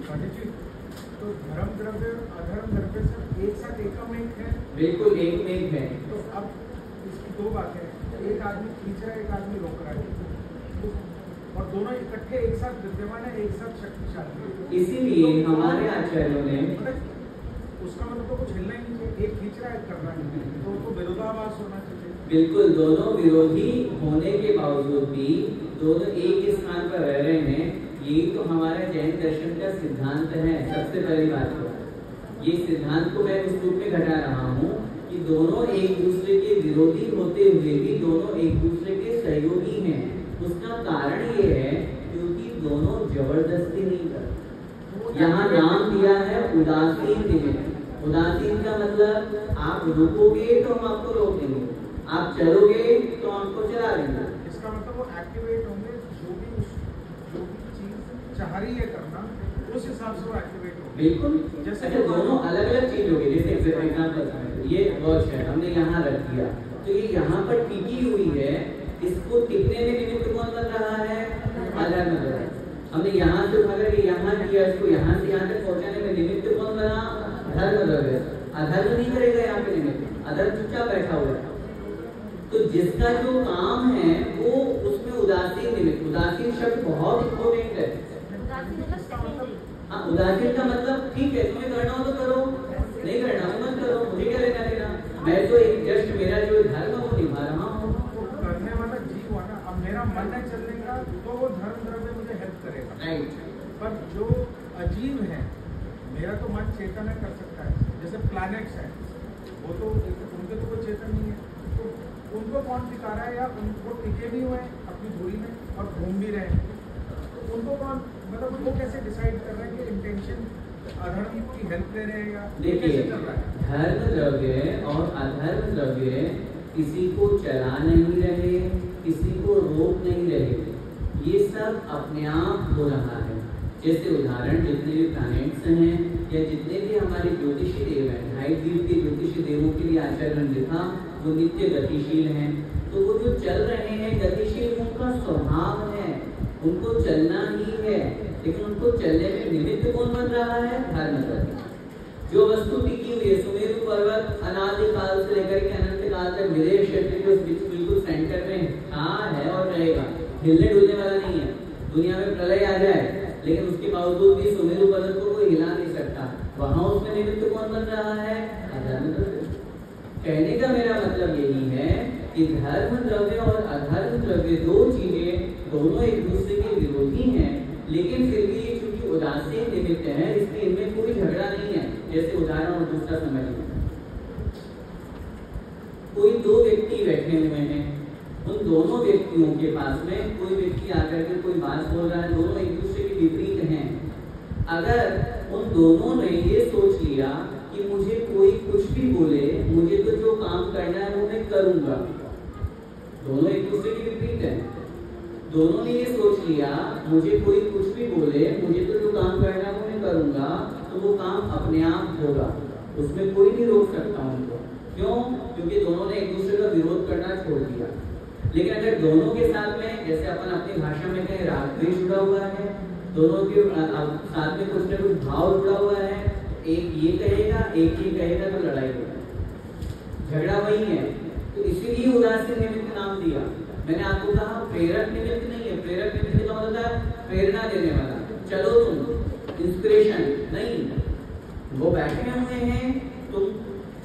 तो धर्म द्रव्य अधर्म द्रव्य सब एक साथ एकमेक है। बिल्कुल एक है। तो अब इसकी दो बातें हैं, एक आदमी खींच रहा है, एक आदमी रोक रहा है, और दोनों इकट्ठे एक साथ विद्यमान है, एक साथ शक्तिशाली है। इसीलिए हमारे आचार्यों ने उसका मतलब तो कुछ हिलना ही नहीं चाहिए, एक खींच रहा है कर रहा है, तो विरोधाभास होना चाहिए। बिल्कुल, दोनों विरोधी होने के बावजूद भी दोनों एक ही स्थान पर रह रहे हैं। यही तो हमारे जैन दर्शन का सिद्धांत है। सबसे पहली बात तो ये सिद्धांत को मैं उस रूप में घटा रहा हूँ कि दोनों एक दूसरे के विरोधी होते हुए भी दोनों एक दूसरे के सहयोगी हैं। उसका कारण ये है क्योंकि दोनों जबरदस्ती नहीं करते। यहाँ नाम दिया है उदासीन निमित्त। उदासीन का मतलब आप रुकोगे तो हम आपको रोक देंगे, आप चलोगे तो हमको चला देंगे। इसका मतलब वो एक्टिवेट होंगे, जो भी चीज चाह रही है करना उस हिसाब से वो एक्टिवेट होंगे। बिल्कुल, जैसे दोनों अलग अलग चीज हो गई। जैसे एग्जाम्पल ये वॉच है, हमने यहाँ रख दिया तो ये यहाँ पर टिकी हुई है, इसको टिकने में निमित्त कौन बन रहा है? अधर्म बन रहा है। हमने यहाँ से उठा करके यहाँ किया, इसको यहाँ से यहाँ तक पहुँचाने में निमित्त कौन बना? धर्म द्रव्य। अधर्म नहीं करेगा यहाँ पे निमित्त, अधर्म चुपचाप बैठा हुआ है। तो जिसका जो काम है वो उसमें उदासीन निमित्त। उदासीन शब्द बहुत इम्पोर्टेंट है। हाँ, उदासीन का मतलब ठीक है, तुम्हें करना हो तो करो, नहीं करना हो मत करो, मुझे क्या लेना देना, मैं तो एक जस्ट मेरा जो धर्म वो निभा रहा हूँ। करने वाला जीव हुआ ना, अब मेरा मन है चलने का तो वो धर्म द्रव्य मुझे हेल्प करेगा, राइट। पर जो अजीब है, मेरा तो मन चेतन है, कर सकता है। जैसे प्लैनेट्स है, वो तो उनके तो कोई चेतन नहीं है, तो उनको कौन टिका रहा है? या उनको टिके भी हुए हैं अपनी धुरी में और घूम भी रहे हैं, तो उनको कौन, मतलब वो कैसे डिसाइड कर रहे हैं कि इंटेंशन अधर्म की हेल्प ले रहे हैं या देखिए, धर्म द्रव्य और अधर्म द्रव्य किसी को चला नहीं रहे, किसी को रोक नहीं रहे, ये सब अपने आप हो रहा है। जैसे उदाहरण जितने भी प्लैनेट्स हैं या जितने भी हमारे ज्योतिषी देव हैं, 2.5 द्वीप के ज्योतिषी देवों के लिए आचार्य ने लिखा वो नित्य गतिशील हैं। तो वो जो चल रहे हैं गतिशील, उनका स्वभाव है, उनको चलना ही है, लेकिन उनको चलने में निमित्त कौन बन रहा है? धर्म द्रव्य। जो वस्तु टिकी हुई है, सुमेरु पर्वत अनादि काल से लेकर के अनंत काल तक विदेश क्षेत्र के उस बिल्कुल सेंटर में कहाँ है और रहेगा, हिलने डुलने वाला नहीं है। दुनिया में प्रलय आ जाए लेकिन उसके बावजूद भी सुमेरु पर्वत को कोई हिला नहीं सकता। वहां उसमें निमित्त कौन बन रहा है? अधर्म द्रव्य। कहने का मेरा मतलब यही है कि धर्म द्रव्य और अधर्म द्रव्य दो चीजें दोनों एक दूसरे के विरोधी हैं, लेकिन फिर भी ये चूंकि उदासीन निमित्त है इसलिए इनमें कोई झगड़ा नहीं है। जैसे उदाहरण और दूसरा समझिए, कोई दो व्यक्ति बैठे हुए हैं, उन दोनों व्यक्तियों के पास में कोई व्यक्ति आकर के कोई बात बोल रहा है, दोनों एक दूसरे के विपरीत हैं। अगर उन दोनों ने ये सोच लिया कि मुझे कोई कुछ भी बोले, मुझे तो जो काम करना है वो मैं करूंगा, दोनों एक दूसरे के विपरीत हैं। दोनों ने ये सोच लिया मुझे कोई कुछ भी बोले, मुझे तो जो काम करना है वो मैं करूंगा, तो वो काम अपने आप होगा, उसमें कोई नहीं रोक सकता उनको। क्यों? क्योंकि दोनों ने एक दूसरे का विरोध करना छोड़ दिया। लेकिन अगर दोनों के साथ में, जैसे अपन अपनी भाषा में कहें, राग द्वेष जुड़ा हुआ है, दोनों के साथ में कुछ न कुछ भाव जुड़ा हुआ है, एक ये कहेगा एक ये कहेगा, तो लड़ाई होगी, झगड़ा वही है। तो इसीलिए उदासीन निमित्त नाम दिया। मैंने आपको कहा प्रेरक निमित्त नहीं है। प्रेरक निमित्त का मतलब है प्रेरणा देने वाला, चलो तुम, इंस्पिरेशन नहीं। वो बैठे हुए हैं, तुम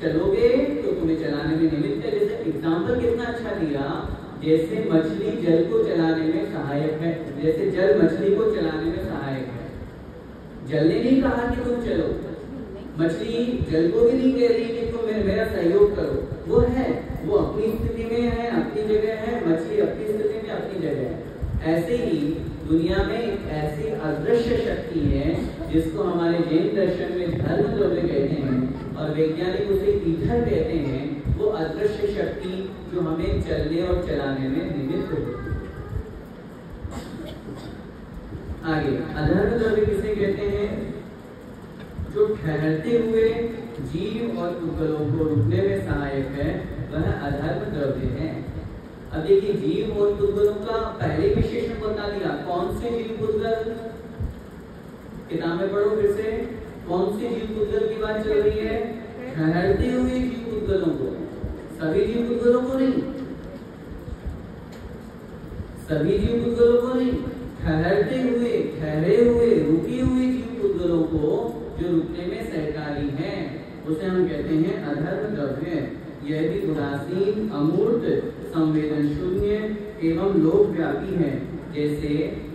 चलोगे तो तुम्हें चलाने में निमित्त है। जैसे एग्जाम्पल कितना अच्छा दिया, जैसे मछली जल को चलाने में सहायक है, जैसे जल मछली को चलाने में सहायक है। जल ने नहीं कहा कि तुम चलो, मछली जल को भी नहीं कह रही कि तुम मेरा सहयोग करो, वो है, वो अपनी स्थिति में है, अपनी जगह है, मछली अपनी स्थिति में अपनी जगह है। ऐसे ही दुनिया में एक ऐसी अदृश्य शक्ति है जिसको हमारे जैन दर्शन में धर्म द्रव्य कहते हैं और वैज्ञानिक उसे ईथर कहते हैं। वो अदृश्य शक्ति जो हमें चलने और चलाने में निमित्त होती है। आगे अधर्म द्रव्य किसे कहते हैं? जो ठहरते हुए जीव और पुद्गलों को रुकने में सहायक है, वह अधर्म द्रव्य है। अब देखिए, जीव और पुद्गलों का पहले विशेषण बता दिया। कौन से जीव पुद्गल? किताबें पढ़ो फिर से। कौन सी जीव पुद्गल की बात चल रही है? ठहरते हुए जीव पुद्गलों को, सभी जीव पुद्गलों को नहीं, सभी जीव पुद्गलों को नहीं, ठहरते हुए, ठहरे हुए, रुके हुए जीव पुद्गलों को जो रुकने में सहकारी है उसे हम कहते हैं अधर्म द्रव्य। यह भी उदासीन, अमूर्त, संवेदन शून्य एवं लोकव्यापी है, जैसे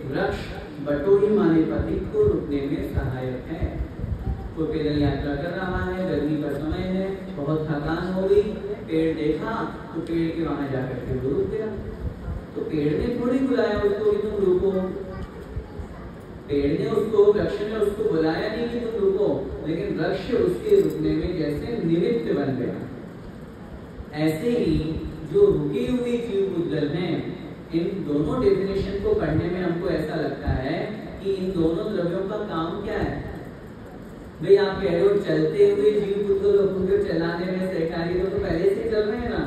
वृक्ष बटोही माने पथिक को रुकने में सहायक है। कोई पैदल यात्रा कर रहा है, गर्मी का समय है, बहुत थकान हो गई, पेड़ देखा तो पेड़ के वहां जाकर के वो रुक गया। तो पेड़ ने थोड़ी बुलाया उसको कि तुम रुको, पेड़ ने उसको, वृक्ष ने उसको बुलाया नहीं कि तुम रुको, लेकिन वृक्ष उसके रुकने में जैसे निमित्त बन गया। ऐसे ही जो रुके हुए जीव पुद्गल हैं, इन दोनों डेफिनेशन को पढ़ने में हमको ऐसा लगता है कि इन दोनों द्रव्यों का काम क्या है। भाई आप कह रहे हो चलते हुए जीव पुद्गलों को चलाने में सहकारी, तो पहले से चल रहे हैं ना।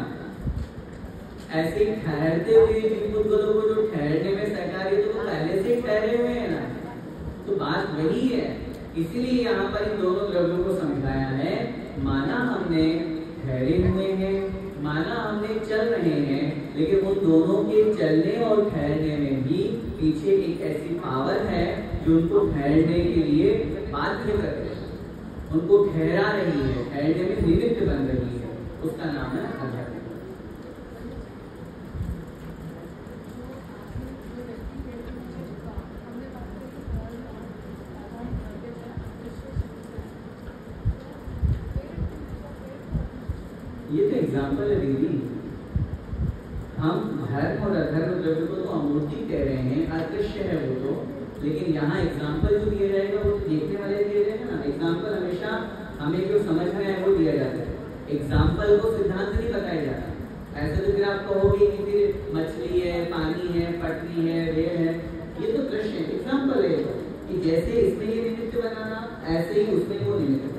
ऐसे ही ठहरते हुए जीव पुद्गलों को जो ठहरने में सहकारी, तो पहले से ठहरे हुए हैं ना। तो बात वही है, इसीलिए यहाँ पर इन दोनों द्रव्यों को समझाया है। माना हमने ठहरे हुए हैं, माना हमने चल रहे हैं, लेकिन उन दोनों के चलने और ठहरने में भी पीछे एक ऐसी पावर है जो उनको ठहरने के लिए बाध्य कर रही है, उनको ठहरा रही है, ठहरने में निमित्त बन रही है। उसका नाम है अधर्म। ये तो एग्जाम्पल है दीदी। हम धर्म और अधर्म द्रव्य को तो अमूर्ति कह रहे हैं, अदृश्य है वो तो, लेकिन यहाँ एग्जाम्पल जो दिया जाएगा वो देखने वाले दिए जाएगा ना। एग्जाम्पल हमेशा हमें जो समझ में है वो दिया जाता है, एग्जाम्पल को सिद्धांत नहीं बताया जाता। ऐसे तो फिर आप कहोगे कि फिर मछली है, पानी है, पटरी है, रेल है, ये तो दृश्य है, एग्जाम्पल है कि जैसे इसमें ये निमित्त बनाना, ऐसे ही उसमें वो निमित्त बनाना।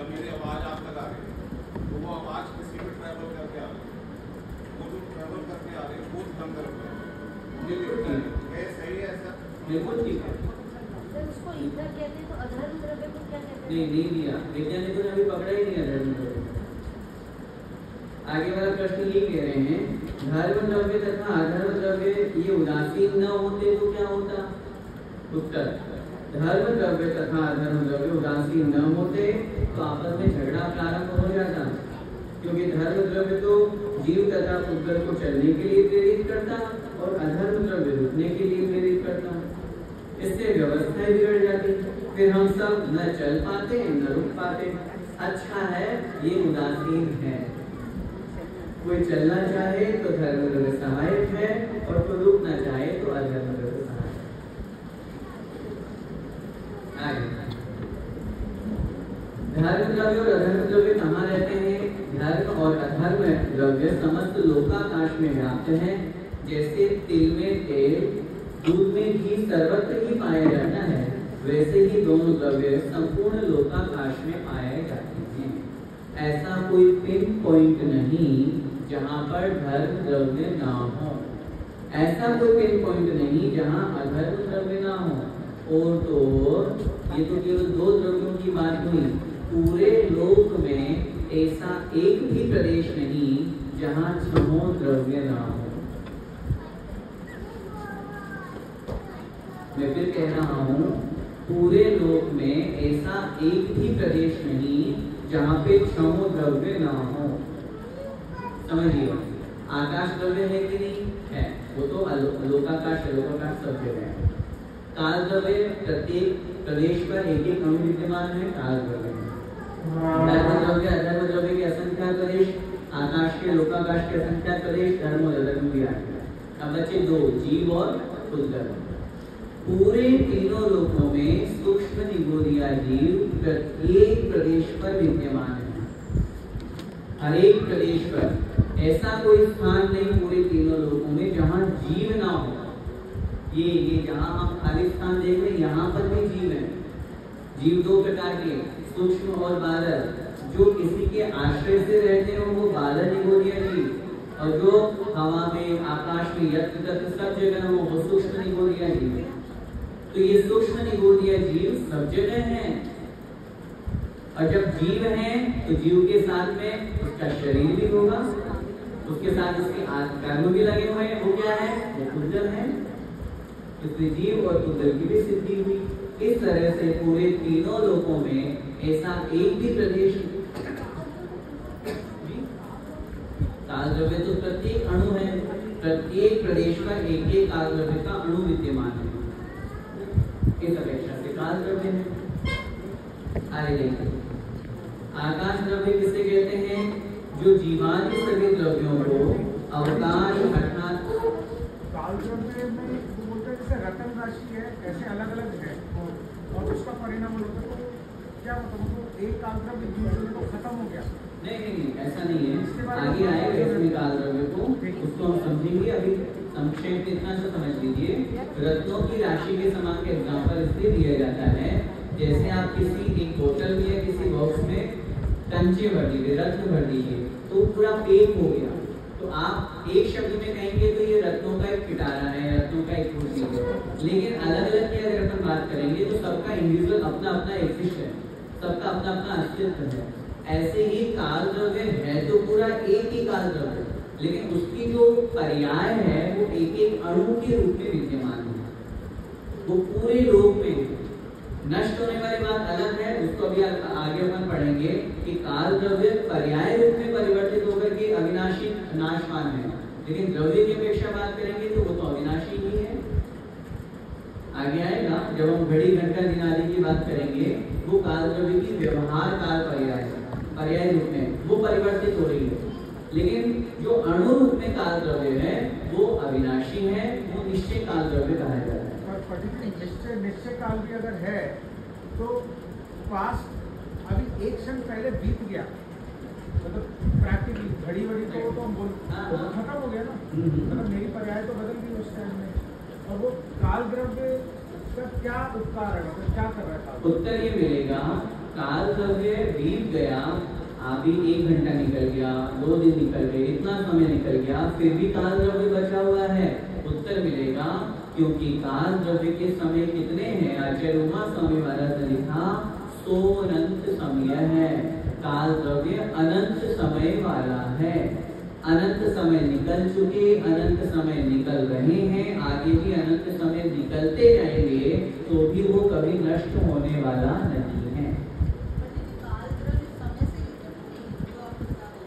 मेरी आवाज आप लगा रहे हैं तो वो आवाज किसी पे ट्रैवल करके आ रही है, वो जो ट्रैवल करके आ रही है वो ढंग कर सही है ऐसा बिल्कुल ठीक है। उसको ईंधन कहते हैं, तो अधर्म द्रव्य को क्या कहते हैं? नहीं दिया, वैज्ञानिकों ने अभी पकड़ा ही नहीं अधर्म द्रव्य। आगे वाला प्रश्न ये कह रहे हैं, धर्म द्रव्य तथा अधर्म द्रव्य ये उदासीन न होते तो क्या होता? उत्तर, धर्म द्रव्य तथा अधर्म द्रव्य उदासीन न होते तो आपस में झगड़ा प्रारंभ हो जाता, क्योंकि धर्म द्रव्य तो जीव तथा पुद्गल को चलने के लिए प्रेरित करता और अधर्म द्रव्य रुकने के लिए प्रेरित करता। इससे व्यवस्था बिगड़ जाती, फिर हम सब न चल पाते न रुक पाते। अच्छा है ये उदासीन है, कोई चलना चाहे तो धर्म द्रव्य सहायक है और कोई रुकना चाहे तो अधर्म द्रव्य सहायक। धर्म द्रव्य और अधर्म द्रव्य कहाँ रहते हैं? धर्म और अधर्म द्रव्य समस्त लोकाकाश में व्याप्त है। जैसे तिल में तेल, दूध में घी सर्वत्र ही पाया जाता है, वैसे ही दोनों द्रव्य संपूर्ण लोकाकाश में पाए जाते हैं। ऐसा कोई पिन पॉइंट नहीं जहाँ पर धर्म द्रव्य ना हो, ऐसा कोई पिन पॉइंट नहीं जहाँ अधर्म द्रव्य ना हो। और तो ये तो केवल दो द्रव्यों की बात हुई, पूरे लोक में ऐसा एक भी प्रदेश नहीं जहाँ छहो द्रव्य ना हो। मैं फिर कह रहा हूँ, पूरे लोक में ऐसा एक भी प्रदेश नहीं जहाँ पे छहो द्रव्य ना हो। समझिए, आकाश द्रव्य है कि नहीं है? वो तो लोकाकाश है, लोकाकाश सब जगह है। काल द्रव्य प्रत्येक प्रदेश पर एक एक अणु विद्यमान है काल द्रव्य अधर्म द्रव्य के असंख्यात प्रदेश, आकाश के लोकाकाश के असंख्यात प्रदेश, धर्म और अधर्म भी आ गया। अब बचे दो, जीव और उद्गल। पूरे तीनों लोकों में सूक्ष्म निगोरिया जीव प्रत्येक प्रदेश पर विद्यमान है। हर एक प्रदेश पर ऐसा कोई स्थान नहीं पूरे तीनों लोकों में जहां जीव ना हो। ये जहां हम खाली स्थान देख रहे हैं यहाँ पर भी जीव है। जीव दो प्रकार के, सूक्ष्म और बादल। जो किसी के आश्रय से रहते हो वो बादल निगोरिया जीव, और जो हवा में आकाश में यत्र तत्र सब जगह हो वो सूक्ष्म निगोरिया जीव। तो ये सूक्ष्म निगोरिया जीव सब जगह हैं, और जब जीव है तो जीव के साथ में उसका शरीर भी होगा, उसके साथ उसके कर्म भी लगे हुए हैं। वो क्या है? वो पुद्गल है। इसलिए जीव और पुद्गल की भी सिद्धि हुई। इस तरह से पूरे तीनों लोकों में ऐसा एक भी प्रदेश, काल द्रव्य तो प्रत्येक अणु है, प्रत्येक प्रदेश पर एक एक काल द्रव्य का अणु विद्यमान है। इस अपेक्षा से काल द्रव्य है। आगे देखिए, आकाश द्रव्य किसे कहते हैं? जो जीवादि सभी द्रव्यों को अवकाश अर्थात काल द्रव्य में बोलते हैं जैसे रतन राशि है, ऐसे अलग अलग है और उसका परिणाम होता है। तो क्या मतलब एक काल द्रव्य दूसरे को खत्म हो गया? नहीं, ऐसा नहीं है। आगे आएगा इसमें काल द्रव्य को, उसको हम समझेंगे। अभी संक्षेप में इतना सा समझ लीजिए, रत्नों की राशि के समान का एग्जाम्पल इसलिए दिया जाता है, जैसे आप किसी एक बोतल में या किसी बॉक्स में कंचे भर दीजिए, रत्न भर दीजिए, तो पूरा पैक हो गया। तो आप एक शब्द में कहेंगे तो ये रत्नों का एक पिटारा है, रत्नों का एक कुर्सी है। लेकिन अलग अलग की अगर अपन बात करेंगे तो सबका इंडिविजुअल अपना अपना एग्जिस्ट है, सबका अपना अपना अस्तित्व है। ऐसे ही काल द्रव्य है तो पूरा एक ही काल द्रव्य, लेकिन उसकी जो पर्याय है वो एक एक अणु के रूप में विद्यमान है। वो पूरे लोक में नष्ट होने वाली बात अलग है, उसको अभी आगे अपन पढ़ेंगे कि काल द्रव्य पर्याय रूप में परिवर्तित होकर के अविनाशी नाशवान है, लेकिन द्रव्य की अपेक्षा बात करेंगे तो वो तो अविनाशी ही है। आगे आएगा जब हम घड़ी घंटा दिन आदि की बात करेंगे, वो काल द्रव्य की व्यवहार काल पर्याय रूप में वो परिवर्तित हो रही है। लेकिन जो अणु रूप में काल द्रव्य है वो अविनाशी है, वो निश्चय काल द्रव्य कहा जाता है। निश्चय काल भी अगर है तो पास अभी एक क्षण पहले बीत गया, मतलब प्रैक्टिकली घड़ी वड़ी तो हम बोल खत्म हो गया ना, मतलब मेरी पर्याय तो बदल गई उस टाइम में। और वो काल द्रव्य का क्या उपकार है, मतलब क्या कर रहा है? उत्तर ये मिलेगा, काल द्रव्य बीत गया, अभी 1 घंटा निकल गया, 2 दिन निकल गए, इतना समय निकल गया, फिर भी काल द्रव्य बचा हुआ है। उत्तर मिलेगा क्योंकि काल द्रव्य के समय कितने हैं? आचार्य उमा स्वामी महाराज ने लिखा 100 अनंत समय है। काल द्रव्य अनंत समय वाला है। अनंत समय निकल चुके, अनंत समय निकल रहे हैं, आगे भी अनंत समय निकलते जाएंगे, तो भी वो कभी नष्ट होने वाला नहीं है।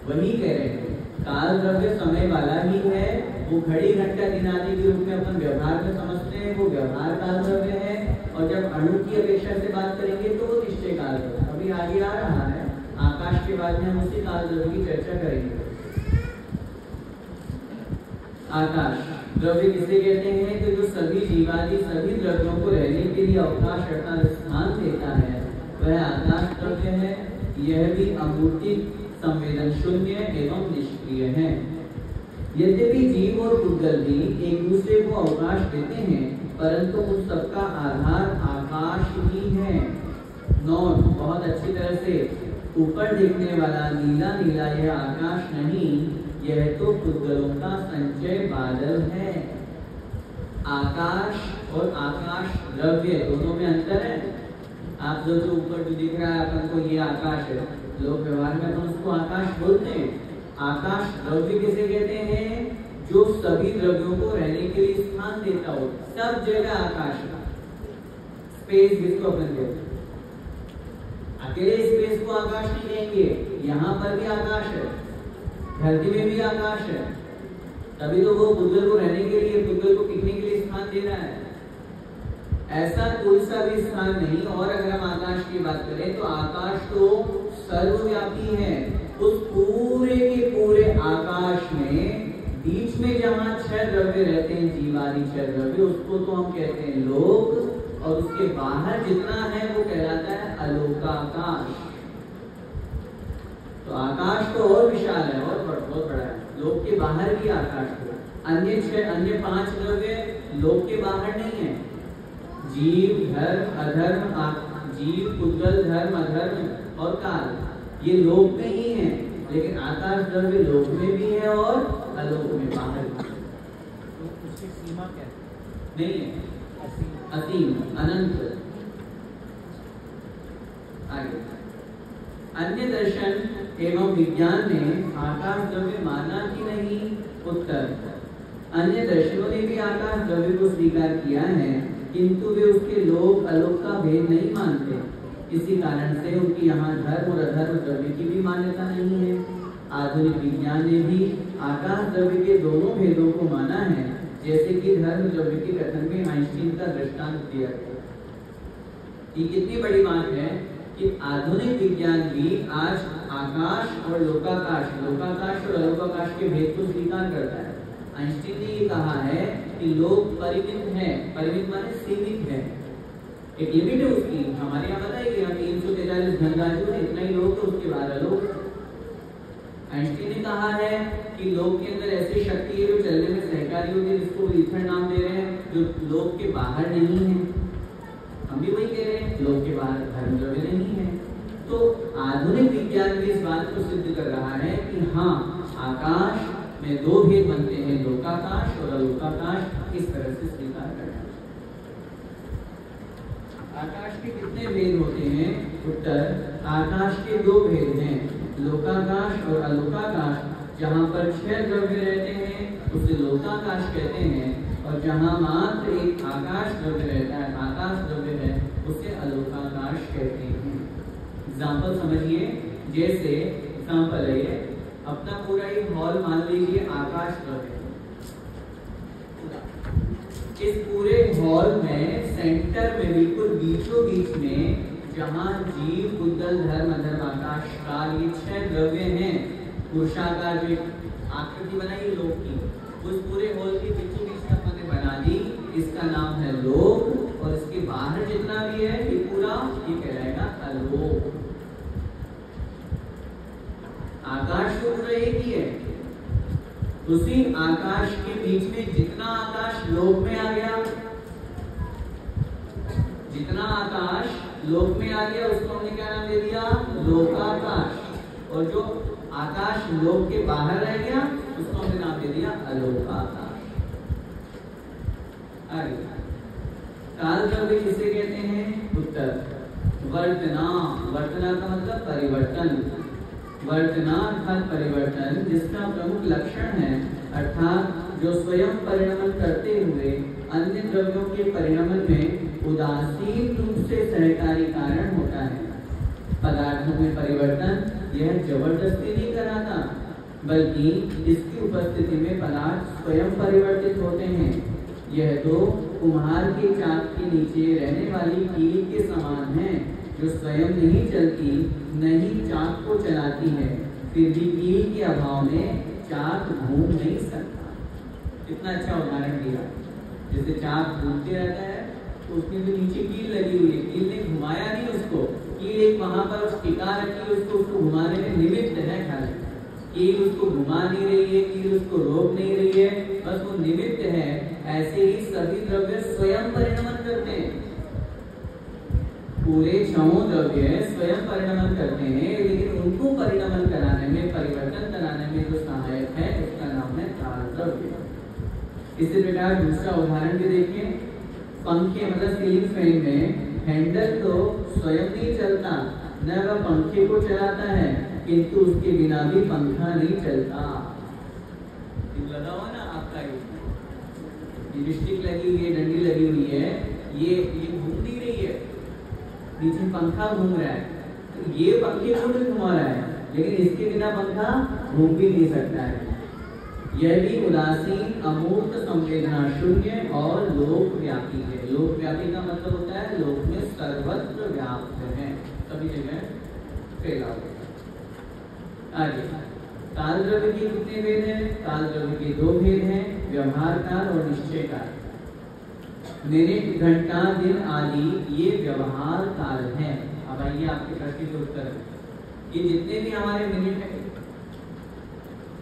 वही कह रहे हैं, काल द्रव्य समय वाला ही है। वो घड़ी घंटा दिन आदि के रूप में अपन व्यवहार में समझते हैं, वो व्यवहार काल द्रव्य है। और जब अणु की अपेक्षा से बात करेंगे तो वो निश्चय काल द्रव्य। अभी आगे आ रहा है, आकाश के बाद में हम उसी काल द्रव्य की चर्चा करेंगे। आकाश द्रव्य किसे कहते हैं? तो जो सभी जीवादि सभी द्रव्यों को रहने के लिए अवकाश अर्थात स्थान देता है, वह आकाश द्रव्य है। यह भी अमूर्ति, संवेदन शून्य एवं निष्क्रिय है। यद्यपि जीव और पुद्गल भी एक दूसरे को अवकाश देते हैं, परंतु उन सबका आधार आकाश ही है। नोट बहुत अच्छी तरह से, ऊपर देखने वाला नीला नीला यह आकाश नहीं, यह तो पुद्गलों का संचय बादल है। आकाश और आकाश द्रव्य दोनों में अंतर है। आप जो ऊपर जो दिख रहा है अपन को ये आकाश है, लोग व्यवहार में अपन उसको आकाश बोलते हैं। आकाश द्रव्य किसे कहते हैं? जो सभी द्रव्यों को रहने के लिए स्थान देता हो, सब जगह आकाश है। स्पेस जिसको अपन कहते हैं, अकेले स्पेस को आकाश नहीं कहेंगे, यहाँ पर भी आकाश है, धरती में भी आकाश है। तभी तो वो पुद्गल को रहने के लिए, पुद्गल को टिकने के लिए स्थान दे रहा है। ऐसा कोई सा भी स्थान नहीं। और अगर हम आकाश की बात करें तो आकाश तो सर्वव्यापी है। उस पूरे के पूरे आकाश में बीच में जहां 6 द्रव्य रहते हैं, जीवादि 6 द्रव्य, उसको तो हम कहते हैं लोक, और उसके बाहर जितना है वो कहलाता है अलोकाकाश। तो आकाश तो और विशाल है और बहुत बड़ा है। लोक के बाहर भी आकाश है। अन्य 5 द्रव्य लोक के बाहर नहीं है। जीव, धर्म, अधर्म, जीव, पुद्गल, धर्म, अधर्म और काल, ये लोक में ही है। लेकिन आकाश द्रव्य लोक में भी है और अलोक में, बाहर भी। तो उसकी सीमा क्या है? नहीं है, असीम, अनंत। आगे अन्य दर्शन एवं विज्ञान ने आकाश द्रव्य माना कि नहीं? उत्तर, अन्य दर्शनों ने भी आकाश द्रव्य को स्वीकार किया है, किंतु वे उसके लोक अलोक का भेद नहीं मानते। इसी कारण से उनकी यहाँ धर्म और अधर्म द्रव्य की भी मान्यता नहीं है। आधुनिक विज्ञान ने भी आकाश द्रव्य के दोनों भेदों को माना है, जैसे कि धर्म द्रव्य के कथन में आइंस्टीन का दृष्टांत दिया गया। ये कितनी बड़ी बात है कि आधुनिक विज्ञान भी आज आकाश और लोकाकाश और अलोकाकाश के भेद को स्वीकार करता है। आइंस्टीन ने ये कहा है कि लोक परिमित है, परिमित माने सीमित है, एक लिमिट है उसकी। हमारे यहाँ पता है कि हम 343 घनराशि है, इतना ही लोक है, उसके बाद अलोक। आइंस्टीन ने कहा है कि लोक के अंदर ऐसी शक्ति है जो चलने में सहकारी होती है, जिसको ईथर नाम दे रहे हैं, जो लोक के बाहर नहीं है। हम भी वही कह रहे हैं, लोक के बाहर धर्म द्रव्य नहीं है। तो आधुनिक विज्ञान भी इस बात को सिद्ध कर रहा है कि हाँ, आकाश में 2 भेद बनते हैं, लोकाकाश और अलोकाकाश। इस तरह से स्वीकार करना। आकाश के कितने भेद होते हैं? उत्तर, आकाश के 2 भेद हैं, लोकाकाश और अलोकाकाश। जहाँ पर 6 द्रव्य रहते हैं उसे लोकाकाश कहते हैं, और जहाँ मात्र एक आकाश द्रव्य रहता है, आकाश द्रव्य है, उसे अलोकाकाश कहते हैं। एग्जाम्पल समझिए, जैसे एग्जाम्पल है ये, अपना पूरा ये हॉल मान लीजिए आकाश द्रव्य। इस पूरे हॉल में सेंटर में बिल्कुल बीचों बीच में जहाँ जीव, बुद्धल, धर्म, अधर्म, आकाश, काल, ये 6 द्रव्य हैं, पुरुषाकार जो आकृति बनाई लोक की, उस पूरे हॉल के बीचों बीच में हमने बना दी, इसका नाम है लोक। और इसके बाहर जितना भी है ये पूरा ये कहलाएगा अलोक। आकाश तो पूरा एक ही है, उसी आकाश के बीच में जितना आकाश लोक में आ गया, जितना आकाश लोक में आ गया उसको हमने क्या नाम दे दिया? लोकाकाश। और जो आकाश लोक के बाहर रह गया उसको हमने नाम दे दिया अलोकाकाश। आगे काल द्रव्य किसे कहते हैं? उत्तर, वर्तना। वर्तना का मतलब परिवर्तन। वर्तना अर्थात परिवर्तन, जिसका प्रमुख लक्षण है, अर्थात जो स्वयं परिणमन करते हुए अन्य द्रव्यों के परिणमन में उदासीन रूप से सहकारी कारण होता है। पदार्थों में परिवर्तन यह जबरदस्ती नहीं कराता, बल्कि इसकी उपस्थिति में पदार्थ स्वयं परिवर्तित होते हैं। यह तो कुम्हार के चाक के नीचे रहने वाली कील के समान है, जो स्वयं नहीं चलती, नहीं चाक को चलाती है, फिर भी कील के अभाव में चाक घूम नहीं सकता। कितना अच्छा उदाहरण दिया। जैसे चाक घूमते रहता है तो उसमें भी नीचे कील लगी हुई है, कील ने घुमाया नहीं उसको, कील एक वहां पर टिका रखी है, उसको घुमाने में निमित्त है खाली। कील उसको घुमा नहीं रही है, कील उसको रोक नहीं रही है, बस वो निमित्त है। ऐसे ही सभी द्रव्य स्वयं परिणमन करते हैं। पूरे 6 द्रव्य स्वयं परिणमन करते हैं, लेकिन उनको परिणमन कराने में, परिवर्तन कराने में जो सहायक है उसका नाम है काल द्रव्य। इसी प्रकार दूसरा उदाहरण भी देखिए। पंखे मतलब सीलिंग फैन में हैंडल तो स्वयं नहीं चलता, न वह पंखे को चलाता है, किंतु उसके बिना भी पंखा नहीं चलता। लगा हुआ ना आपका ये स्टिक लगी हुई है, डंडी लगी हुई है, ये घूम नहीं रही है, नीचे पंखा घूम रहा है, तो ये पंखे को भी घुमा रहा है, लेकिन इसके बिना पंखा घूम भी नहीं सकता है। यह भी उदासीन, अमूर्त, संवेदना शून्य और लोकव्यापी है। लोकव्यापी का मतलब होता है लोक में सर्वत्र व्याप्त है, सभी जगह फैला हुआ। आगे काल द्रव्य के कितने भेद हैं? काल द्रव्य के दो भेद हैं, व्यवहार काल और निश्चय काल। मिनट, घंटा, दिन आदि ये व्यवहार काल हैं। अब आइए आपके प्रश्न के उत्तर। ये जितने भी हमारे मिनट हैं,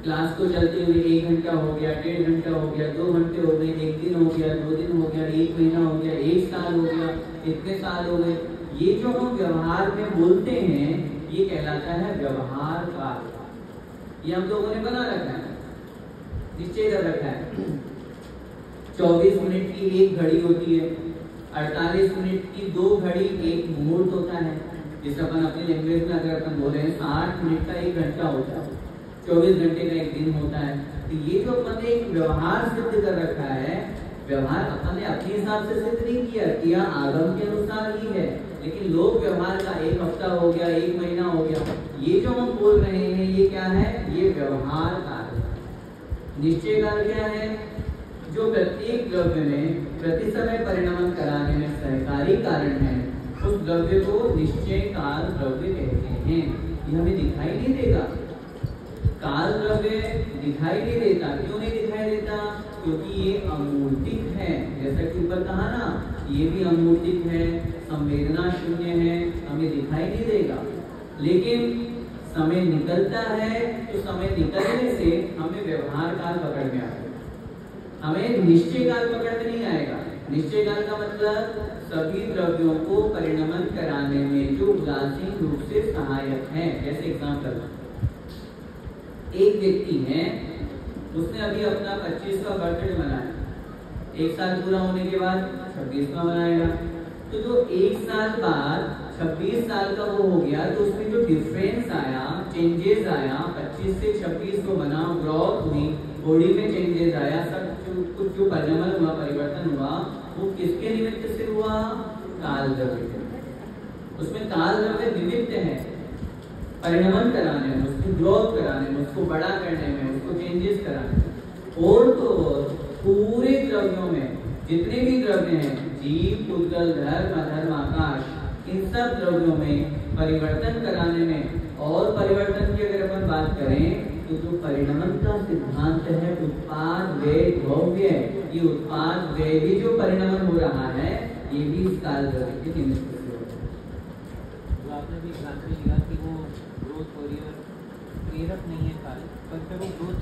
क्लास को चलते हुए 1 घंटा हो गया, 1.5 घंटा हो गया, 2 घंटे हो गए, 1 दिन हो गया, 2 दिन हो गया, 1 महीना हो गया, 1 साल हो गया, इतने साल हो गए, ये जो हम व्यवहार में बोलते हैं ये कहलाता है व्यवहार काल। ये हम लोगों ने बना रखा है, निश्चय कर रखा है। 24 मिनट की एक घड़ी होती है, 48 मिनट की 2 घड़ी एक मुहूर्त होता है। जिसे अपन अपनी लैंग्वेज में अगर अपन बोले 60 मिनट का 1 घंटा होता है, 24 घंटे का 1 दिन होता है। तो ये जो अपन ने एक व्यवहार सिद्ध कर रखा है, व्यवहार अपन ने अपने हिसाब से सिद्ध नहीं किया आगम के अनुसार ही है। लेकिन लोक व्यवहार का 1 हफ्ता हो गया, 1 महीना हो गया, ये जो हम बोल रहे हैं ये क्या है? ये व्यवहार काल है। निश्चय काल क्या है? जो प्रत्येक द्रव्य में प्रति समय परिणाम कराने में सहकारी कारण है, उस द्रव्य को निश्चय काल द्रव्य कहते हैं। ये हमें दिखाई नहीं देगा, काल द्रव्य दिखाई नहीं देता। क्यों नहीं दिखाई देता? क्योंकि ये अमूर्तिक है। जैसा कि ऊपर कहा ना, ये भी अमूर्तिक है, संवेदना शून्य है, हमें दिखाई नहीं देगा। लेकिन समय निकलता है तो समय निकलने से हमें व्यवहार काल पकड़ में आएगा, हमें निश्चय काल पकड़ में नहीं आएगा। निश्चय काल का मतलब सभी द्रव्यों को परिणमन कराने में जो उदासीन रूप से सहायक है। जैसे एग्जाम्पल, एक व्यक्ति है, उसने अभी अपना 25वां बर्थडे मनाया, 1 साल पूरा होने के बाद 26वां मनाएगा। तो जो 1 साल बाद 26 साल का वो हो गया, तो उसमें जो डिफरेंस आया, चेंजेस आया, 25 से 26 को बना, ग्रोथ हुई, बॉडी में चेंजेस आया, सब कुछ जो परिणमन हुआ, परिवर्तन हुआ, वो किसके निमित्त से हुआ? काल द्रव्य। उसमें काल द्रव्य निमित्त है परिणमन कराने में, उसकी ग्रोथ कराने में, उसको बड़ा करने में, उसको चेंजेस कराने में। और तो पूरे द्रव्यों में जितने भी द्रव्य हैं, जीव, पुद्गल, धर्म, अधर्म, आकाश, इन सब द्रव्यों में परिवर्तन कराने में। और परिवर्तन की अगर अपन बात करें तो जो परिणमन का सिद्धांत है, उत्पाद व्यय द्रव्य, ये उत्पाद व्यय भी जो परिणमन हो रहा है, ये भी इस काल द्रव्य के निमित्त से हो रहा है। जो आपने भी एग्जाम्पल लिया कि वो ग्रोथ हो रही है, प्रेरक नहीं है काल, पर वो ग्रोथ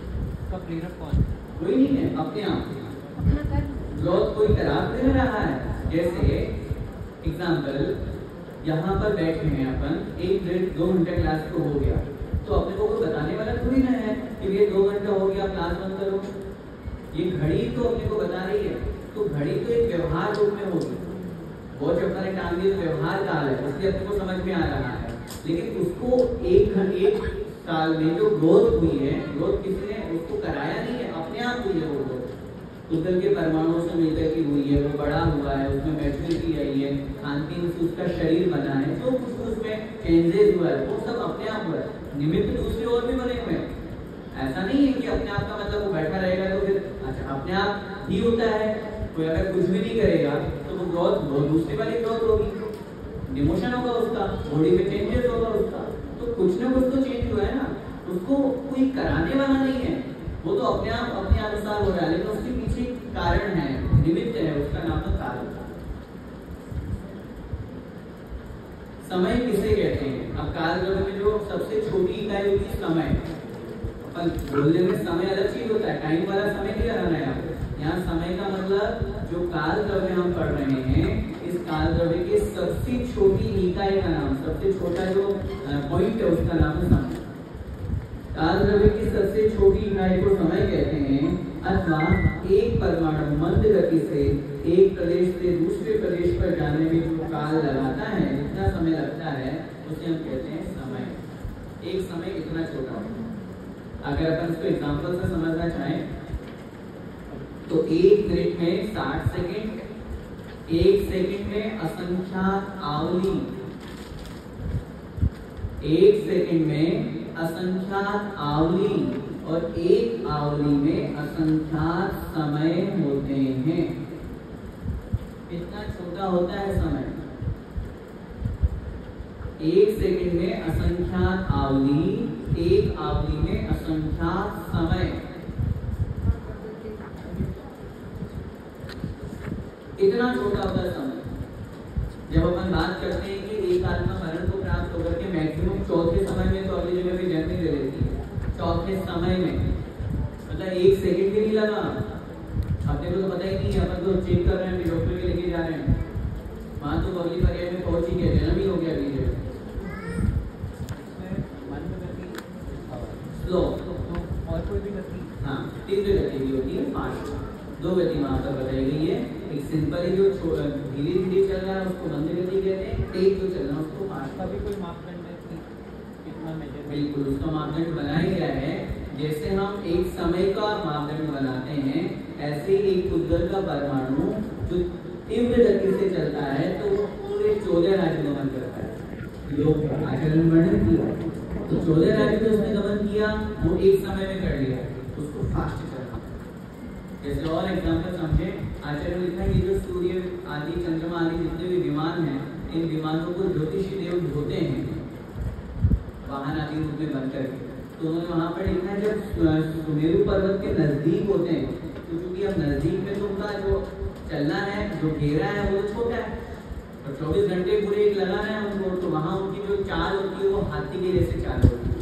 का प्रेरक कौन है? कोई नहीं है, अपने आप ग्रोथ कोई करा दे रहा है। जैसे एग्जाम्पल, यहाँ पर बैठे हैं अपन, 1 डेढ़ 2 घंटे क्लास को हो गया, तो अपने को कोई बताने वाला थोड़ी ना है कि ये 2 घंटा हो गया, क्लास बंद करो। ये घड़ी तो अपने को बता रही है, तो घड़ी तो एक व्यवहार रूप में होगी। वो जो अपने टांग दी व्यवहार काल है, इसलिए अपने को समझ में आ रहा है। लेकिन उसको 1 साल में जो ग्रोथ हुई है, ग्रोथ किसी ने उसको कराया नहीं है, अपने आप हुई है। वो ग्रोथ पुद्गल के परमाणुओं से मिलकर की हुई है, वो बड़ा हुआ है, उसमें मैच्योरिटी आई है, खान पीन से उसका शरीर बना है, जो कुछ उसमें चेंजेस हुआ है, वो सब अपने आप हुआ है। निमित्त दूसरे और भी बने हुए हैं। ऐसा नहीं है कि अपने आप का मतलब वो बैठा रहेगा तो फिर अच्छा अपने आप ही होता है। कोई अगर कुछ भी नहीं करेगा तो वो ग्रोथ, वो दूसरी वाली ग्रोथ होगी, डिमोशन होगा उसका, बॉडी में चेंजेस होगा उसका। तो कुछ ना कुछ तो चेंज हुआ है ना, उसको कोई कराने वाला नहीं है, वो तो अपने आप अपने अनुसार हो रहा है। लेकिन उसके पीछे कारण है, निमित्त है, उसका नाम है काल। समय किसे कहते हैं? अब काल द्रव्य में जो सबसे छोटी इकाई होती है समय, अपन बोलने में समय अलग चीज होता है, टाइम वाला समय नहीं लगाना है। यहाँ समय का मतलब जो काल द्रव्य हम पढ़ रहे हैं, इस काल द्रव्य के सबसे छोटी इकाई का नाम, सबसे छोटा जो पॉइंट है उसका नाम है समय। काल द्रव्य की सबसे छोटी इकाई को समय कहते हैं, अथवा एक परमाणु मंद गति से एक प्रदेश से दूसरे प्रदेश पर जाने में जो काल लगाता है, जितना समय लगता है, उसे हम कहते हैं समय। एक समय इतना छोटा है। अगर अपन इसको एग्जांपल से समझना चाहें तो 1 मिनट में 60 सेकंड, 1 सेकंड में असंख्यात आवली, 1 सेकंड में असंख्यात आवली, और एक आवली में असंख्यात समय होते हैं। कितना छोटा होता है समय? 1 सेकंड में असंख्यात आवली, एक आवली में असंख्यात समय। कितना छोटा होता है समय? जब अपन बात करते हैं कि एक आत्मा मरण को प्राप्त होकर के मैक्सिमम चौथे समय में तो अगली जगह पे जन्म ही ले लेती है। चौथे समय में मतलब 1 सेकंड भी नहीं लगा। अपने को तो पता ही नहीं है, अपन तो चेक कर रहे हैं, डॉक्टर के लेके जा रहे हैं, वहां तो अगली पर्याय में पहुंच ही गया, जन्म ही हो गया अगली जगह। स्लो और कोई भी गति? हाँ, 3 गति भी होती है, 5 2 गति वहां पर बताई गई है। एक सिंपल जो धीरे धीरे चल रहा है उसको मंद गति कहते हैं, तेज जो चल रहा है उसको फास्ट। का भी कोई मापदंड है कि कितना मेजर? बिल्कुल, उसका मापदंड बनाया गया है। जैसे हम एक समय का मापदंड बनाते हैं, ऐसे ही एक उद्गल का परमाणु जो तीव्र गति से चलता है तो वो पूरे 14 राज्य गमन करता है। योग आचरण वर्णन किया तो 14 राज्य में उसने गमन किया, वो एक समय में कर लिया, उसको फास्ट चलना। जैसे और एग्जाम्पल समझे, आचार्य लिखा है ये जो सूर्य आदि चंद्रमा आदि जितने भी विमान हैं, इन विमानों को ज्योतिषी देव धोते हैं वाहन आदि रूप में बन करके। तो उन्होंने वहां पर लिखा है जब सुमेरु पर्वत के नजदीक होते हैं तो चूंकि अब नजदीक में तो उनका जो चलना है, जो घेरा है वो छोटा है, तो 24 घंटे पूरे एक लगाना है उनको, तो वहां उनकी जो चाल होती है वो हाथी के जैसे चाल होती है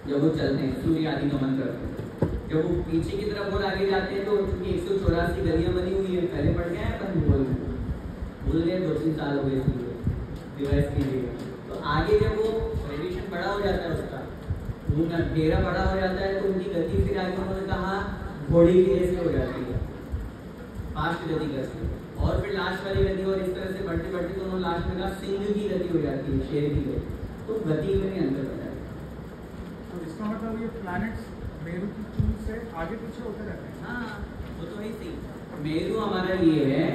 जब वो चलते हैं, सूर्य आदि गमन करते हैं। जब वो पीछे की तरफ और आगे जाते हैं तो चूंकि 184 गलियां बनी हुई है, पहले पढ़ गए हैं अपन, भूल गए 2-3 साल हो गए रिवाइज कीजिएगा। तो आगे जब वो रेडिएशन बड़ा हो जाता है, उसका घेरा बड़ा हो जाता है, तो उनकी गति फिर आगे उन्होंने कहा घोड़े की जैसे हो जाती है, फास्ट गति करती है। और फिर लास्ट वाली गति, और इस तरह से बढ़ते बढ़ते तो उन्होंने लास्ट में कहा सिंह की गति हो जाती है, शेर की गति। तो गति में अंतर हो जाएगा। तो इसका मतलब ये प्लैनेट्स मेरू की चूल से आगे पीछे होते रहते हैं। हाँ, वो तो ऐसे ही। मेरू हमारा ये है,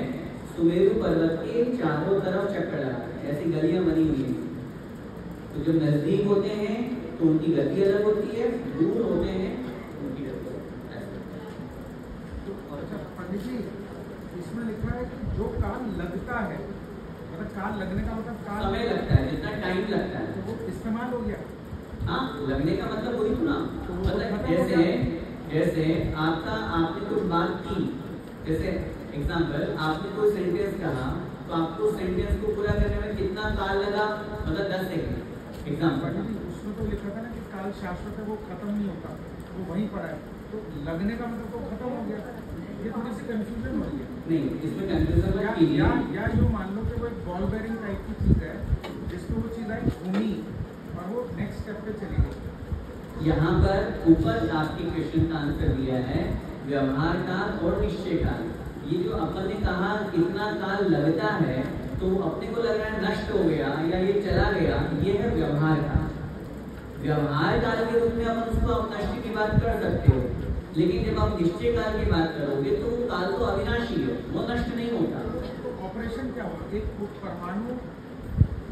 सुमेरु पर्वत के चारों तरफ चक्कर लगा है, ऐसी गलियां बनी हुई हैं। तो जब नजदीक होते हैं तो उनकी गति अलग होती है, दूर होते हैं उनकी गति अलग। तो अच्छा पंडित जी, इसमें लिखा है कि जो काल लगता है, मतलब काल लगने का मतलब काल समय लगता है, जितना टाइम लगता है, तो वो इस्तेमाल हो गया। हाँ, लगने का मतलब वही ना, मतलब जैसे आपने कोई बात की, जैसे एग्जाम्पल आपने कोई सेंटेंस कहा तो आपको सेंटेंस को पूरा करने में कितना काल लगा, मतलब 10 सेकंड। एग्जाम्पल उसमें तो लिखा था ना कि काल शाश्वत है, वो खत्म नहीं होता, वो वहीं पर है, तो लगने का मतलब तो खत्म हो गया। ये थोड़ी सी कंफ्यूजन हो रही है। नहीं, इसमें कंफ्यूजन मत कीजिए। या जो मान लो कि वो एक बॉल बेरिंग टाइप की चीज है जिसमें वो चीज आई घूमी और वो नेक्स्ट स्टेप पे चली गई। यहाँ पर ऊपर आपके क्वेश्चन का आंसर दिया है व्यवहार काल और निश्चय काल। ये जो अपन ने कहा कितना काल लगता है, तो अपने को लग रहा है नष्ट हो गया या ये चला गया, ये है व्यवहार काल। व्यवहार काल के रूप में अपन उसको आप नष्ट की बात कर सकते हो, लेकिन जब आप निश्चय काल की बात करोगे तो वो काल तो अविनाशी है, वो नष्ट नहीं होता। तो ऑपरेशन क्या हुआ, एक परमाणु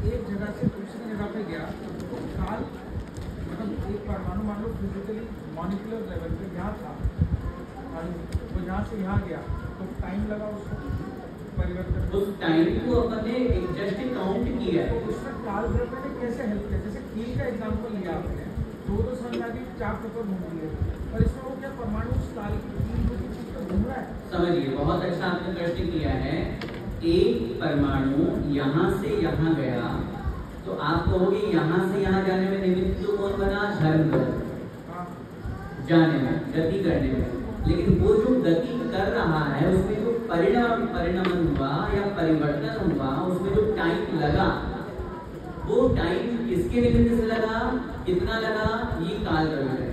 एक जगह से दूसरी जगह पे गया तो काल, मतलब एक परमाणु मान लो फिजिकली मॉलिक्यूलर लेवल पे यहाँ था और वो यहाँ से यहाँ गया तो टाइम लगा उसको परिवर्तन। उस टाइम को अपन ने जस्ट काउंट किया है। तो उसमें काल द्रव्य ने कैसे हेल्प किया? जैसे कील का एग्जांपल लिया आपने, दो समझ आ गई, 4 पेपर घूम लिए, और इसमें वो क्या परमाणु उस काल की कील को चीज पर घूम रहा है। समझिए, बहुत अच्छा आपने प्रश्न किया है। एक परमाणु यहाँ से यहाँ गया तो आप कहोगे यहाँ से यहाँ जाने में निमित्त तो कौन बना? धर्म बना जाने में, गति करने में। लेकिन वो जो गति कर रहा है उसमें जो परिणामन हुआ या परिवर्तन हुआ, उसमें जो टाइम लगा, वो टाइम किसके निमित्त से लगा, कितना लगा, ये काल द्रव्य है।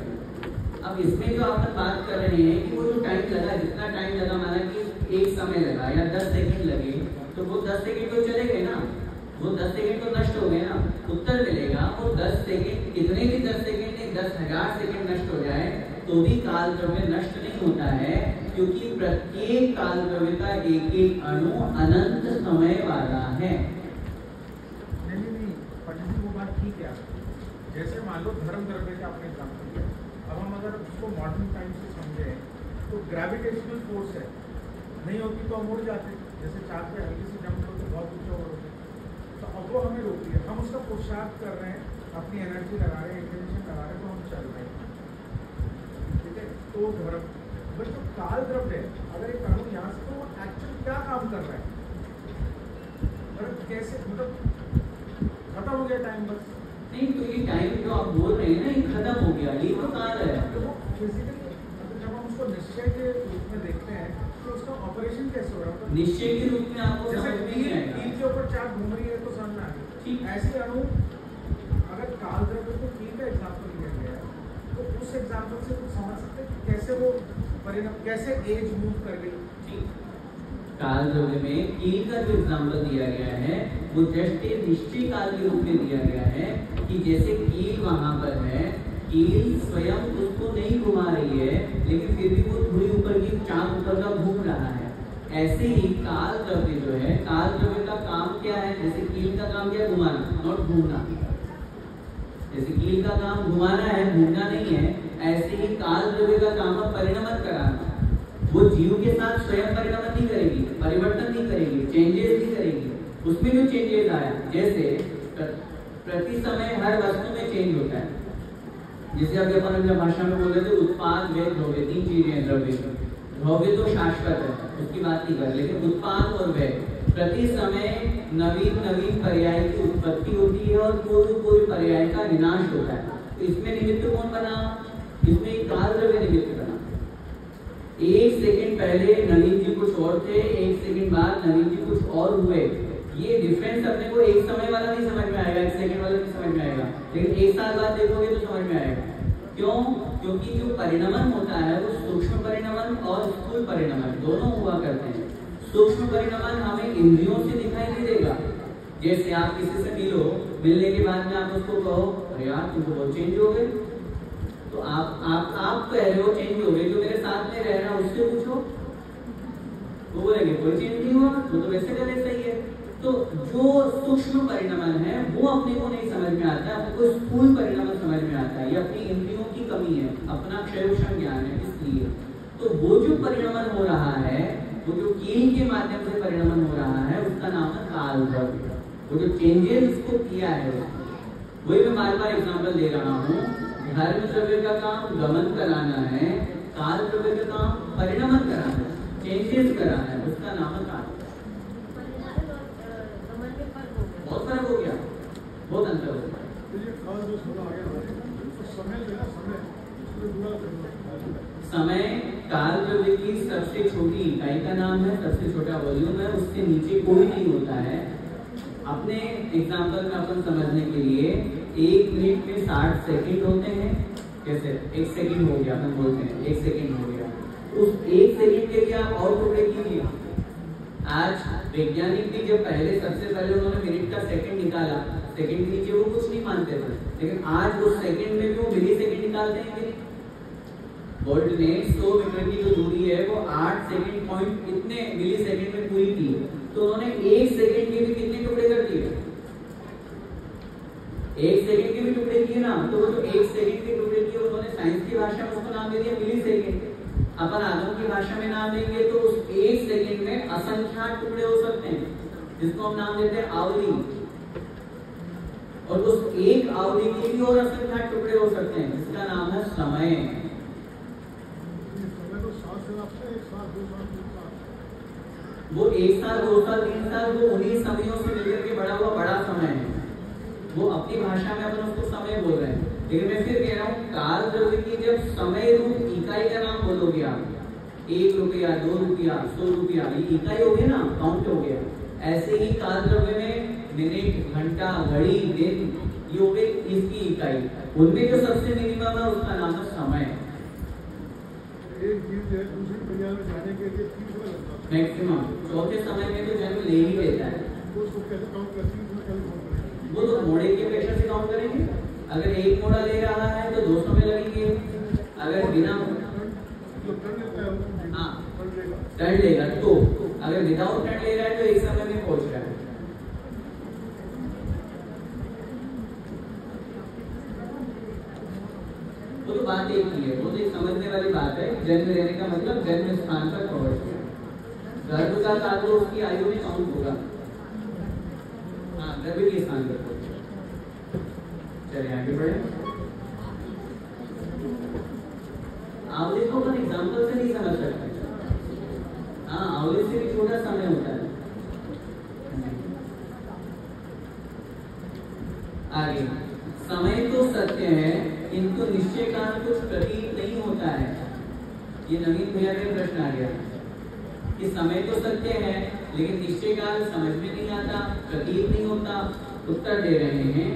अब इसमें जो अपन बात कर रहे हैं कि वो जो टाइम लगा, जितना टाइम लगा, माना कि एक समय लगा या 10 सेकंड लगे, तो वो 10 सेकंड तो चले गए ना, वो 10 सेकंड तो नष्ट हो गए ना। उत्तर मिलेगा वो 10 सेकंड, कितने भी 10 सेकंड नहीं, 10,000 सेकंड नष्ट हो जाए तो भी काल द्रव्य नष्ट नहीं होता है, क्योंकि प्रत्येक काल द्रव्य का एक एक अणु अनंत समय वाला है। नहीं, पंडित जी वो बात ठीक है। जैसे मान लो धर्म द्रव्य का आपने एग्जाम्पल दिया, अब हम अगर उसको मॉडर्न टाइम से समझें तो ग्रेविटेशनल फोर्स है, नहीं होती तो हम उड़ जाते, जैसे चाँद पे हल्की सी जंप लो तो बहुत ऊंचा उड़ोगे। तो अब वो हमें रोक रही है, हम उसका पुरुषार्थ कर रहे हैं, अपनी एनर्जी लगा रहे हैं, इंटेंशन लगा रहे हैं, तो हम चल रहे हैं, ठीक है। तो द्रव, बट जो काल द्रव्य है, अगर एक अणु यहाँ से, तो वो एक्चुअली क्या काम कर रहा है, और कैसे, मतलब खत्म हो गया टाइम बस। नहीं तो ये टाइम जो आप बोल रहे हैं ना, ये खत्म हो गया, ये तो काल है। तो वो फिजिकली, जब हम उसको निश्चय के रूप में देखते हैं तो उसका ऑपरेशन कैसे हो रहा है, निश्चय के रूप में आपको जैसे समझ में नहीं आएगा। कील के ऊपर चाक घूम रही है तो समझ में आ गई। ठीक। ऐसे अणु, अगर काल द्रव्य को कील का एग्जाम्पल लिया गया है तो उस एग्जाम्पल से कुछ समझ सकते हैं कि कैसे वो परिणाम, कैसे एज मूव कर गई। ठीक। काल द्रव्य में कील का जो एग्जाम्पल दिया गया है वो जस्ट एक निश्चय काल के रूप में दिया गया है कि जैसे कील वहां पर है, कील स्वयं उसको नहीं घुमा रही है, लेकिन फिर भी वो थोड़ी ऊपर की चाक ऊपर का घूम रहा है। ऐसे ही काल द्रव्य जो है, काल द्रव्य का काम क्या है, जैसे कील का काम क्या है, घुमाना, नॉट घूमना। जैसे कील का काम घुमाना है, घूमना नहीं है, ऐसे ही काल द्रव्य का काम है परिणमन कराना। वो जीव के साथ स्वयं परिणमन नहीं करेगी, परिवर्तन नहीं करेगी, चेंजेस नहीं करेगी। उसमें जो चेंजेस आया, जैसे प्रति समय हर वस्तु में चेंज होता है। जैसे अभी अपन अपनी भाषा में बोल रहे थे, उत्पाद, व्यय, द्रव्य, तीन चीजें हैं। द्रव्य तो शाश्वत है, उसकी बात नहीं कर, लेकिन उत्पाद और व्यय प्रति समय नवीन नवीन पर्याय की उत्पत्ति होती है और पूर्व पर्याय का विनाश होता है। तो इसमें निमित्त कौन बना, इसमें काल द्रव्य निमित्त बना। एक सेकंड पहले नवीन जी कुछ और थे, एक सेकंड बाद नवीन जी कुछ और हुए। ये डिफरेंस अपने को एक समय वाला नहीं समझ में आएगा, एक सेकंड वाला नहीं समझ में आएगा, लेकिन एक साल बाद देखोगे तो समझ में आएगा। क्यों? क्योंकि जो परिणमन होता है वो सूक्ष्म परिणमन और स्थूल परिणमन दोनों हुआ करते हैं। सूक्ष्म परिणमन हमें इंद्रियों से दिखाई नहीं देगा। जैसे आप किसी से मिलो, मिलने के बाद में आप उसको कहो, अरे यार तुम तो बहुत चेंज हो गए, तो आप कह रहे हो चेंज हो गए, जो मेरे साथ में रह रहा उससे पूछो, वो बोलेंगे कोई चेंज नहीं हुआ, वो तो वैसे का वैसा ही है। तो जो सूक्ष्म परिणमन है वो अपने को नहीं समझ में आता है, अपने को स्थूल परिणमन समझ में आता है। ये अपनी इंद्रियों की कमी है, अपना क्षयोक्षम ज्ञान है, इसलिए। तो वो जो परिणमन हो रहा है, वो जो कील के माध्यम से परिणमन हो रहा है, उसका नाम है काल द्रव्य। वो जो चेंजेस उसको किया है, वही मैं बार बार एग्जाम्पल दे रहा हूँ। धर्म द्रव्य का काम गमन कराना है, काल द्रव्य का काम परिणमन कराना है, चेंजेस कराना है, उसका नाम है काल। बहुत फर्क हो गया, बहुत अंतर हो गया। समय काल द्रव्य की सबसे छोटी इकाई का नाम है, सबसे छोटा वॉल्यूम है, उससे नीचे कोई नहीं होता है। अपने एग्जाम्पल में अपन समझने के लिए 1 मिनट में 60 सेकंड होते हैं। जैसे 1 सेकंड हो गया, अपन बोलते हैं 1 सेकंड हो गया, उस 1 सेकंड के लिए आप और टुकड़े कीजिए। आज वैज्ञानिक भी जब सबसे पहले उन्होंने मिनट का सेकंड निकाला, सेकंड के नीचे वो कुछ नहीं मानते थे, लेकिन आज वो सेकंड में भी वो मिली सेकंड निकालते हैं। बोल्ट ने 100 मीटर की जो दूरी है वो 8 सेकंड पॉइंट इतने मिली सेकंड में पूरी की, तो उन्होंने 1 सेकंड के भी कितने टुकड़े कर दिए, 1 सेकंड के भी टुकड़े किए ना। तो वो जो 1 सेकंड के टुकड़े किए, उन्होंने साइंस की भाषा में उसको नाम दे दिया मिली सेकंड। अपन आदम की भाषा में नाम देंगे तो उस 1 सेकंड में असंख्यात टुकड़े हो सकते हैं, जिसको हम नाम देते हैं आवली। और उस एक आवली के भी और असंख्यात टुकड़े हो सकते हैं, जिसका नाम है समय। वो 1 साल 2 साल 3 साल वो उन्हीं समयों से मिलकर के बड़ा हुआ बड़ा समय है। वो अपनी भाषा में अपन उसको समय बोल रहे हैं, लेकिन मैं फिर कह रहा हूँ काल द्रव्य की जब समय रूप इकाई का नाम बोलोगे आप, 1 रुपया 2 रुपया 100 रुपया, ये इकाई हो गया ना, काउंट हो गया। ऐसे ही काल द्रव्य में मिनट, घंटा, घड़ी, दिन, ये हो गई इसकी इकाई। उनमें जो सबसे मिनिमम है उसका नाम है समय। एक चीज है, दूसरी दुनिया में जाने के लिए 30 साल लगता है मैक्सिमम। चौथे समय में तो जन्म ले ही लेता है। उसको कैसे काउंट करती है? वो तो मोड़े की अपेक्षा से काउंट करेंगे। अगर 1 मोड़ा ले रहा है तो 200 में लगेंगे, अगर बिना टर्न लेगा तो, अगर विदाउट टर्न ले रहा है तो 1 समय में पहुंच रहा है। वो तो बात एक ही है, वो तो एक समझने वाली बात है। जन्म लेने का मतलब जन्म स्थान पर पहुंच गया, गर्भ का काल तो उसकी आयु में काउंट होगा। हाँ, गर्भ के स्थान पर पहुंच गया। चलिए आगे बढ़े। आवले को अपन एग्जाम्पल से नहीं समझ सकते। हाँ, आवले से भी छोटा समय होता है। आगे, समय तो सत्य है किंतु निश्चय काल कुछ प्रतीत नहीं होता है। ये नवीन भैया का प्रश्न आ गया कि समय तो सत्य है लेकिन निश्चय काल समझ में नहीं आता, प्रतीत नहीं होता। उत्तर दे रहे हैं,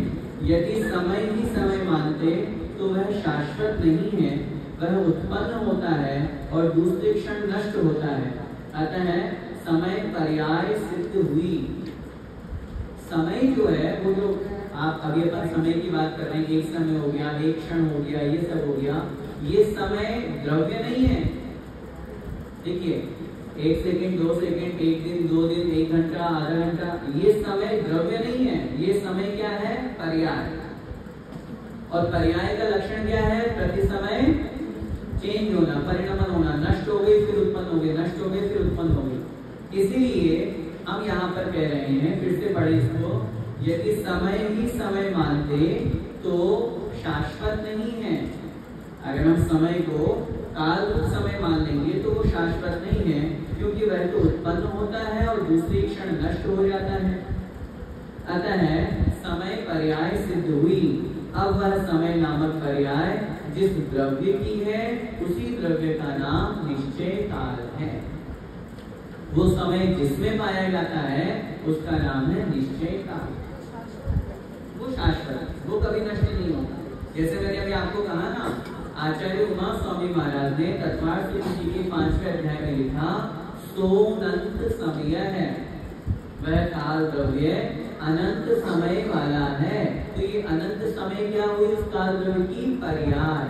यदि समय ही समय मानते तो वह शाश्वत नहीं है, वह उत्पन्न होता है और दूसरे क्षण नष्ट होता है। अतः समय पर्याय सिद्ध हुई। समय जो है वो जो आप अभी अपन समय की बात कर रहे हैं, एक समय हो गया, एक क्षण हो गया, ये सब हो गया, ये समय द्रव्य नहीं है। देखिए, 1 सेकंड, 2 सेकंड, 1 दिन, 2 दिन, 1 घंटा, आधा घंटा, ये समय द्रव्य नहीं है। ये समय क्या है? पर्याय। और पर्याय का लक्षण क्या है? प्रति समय चेंज होना, परिणमन होना, नष्ट हो गई फिर उत्पन्न हो गई, नष्ट हो गई फिर उत्पन्न हो गई। इसीलिए हम यहाँ पर कह रहे हैं, फिर से पढ़े इसको, यदि समय ही समय मानते तो शाश्वत नहीं है। अगर हम समय को काल रूप समय मान लेंगे तो वो शाश्वत नहीं है, क्योंकि वह तो उत्पन्न होता है और दूसरी क्षण नष्ट हो जाता है। अतः समय पर्याय सिद्ध हुई। अब वह समय नामक पर्याय जिस द्रव्य की है उसी द्रव्य का नाम निश्चय काल है। वो समय जिसमें पाया जाता है उसका नाम है निश्चय काल। वो शाश्वत, वो कभी नष्ट नहीं होता। जैसे मैंने अभी आपको कहा ना, आचार्य उमा स्वामी महाराज ने तत्वार्थ सूची के 5वें अध्याय में लिखा, सोनंत समय है, वह काल द्रव्य अनंत समय वाला है। तो ये अनंत समय क्या हुई? उस काल द्रव्य की पर्याय।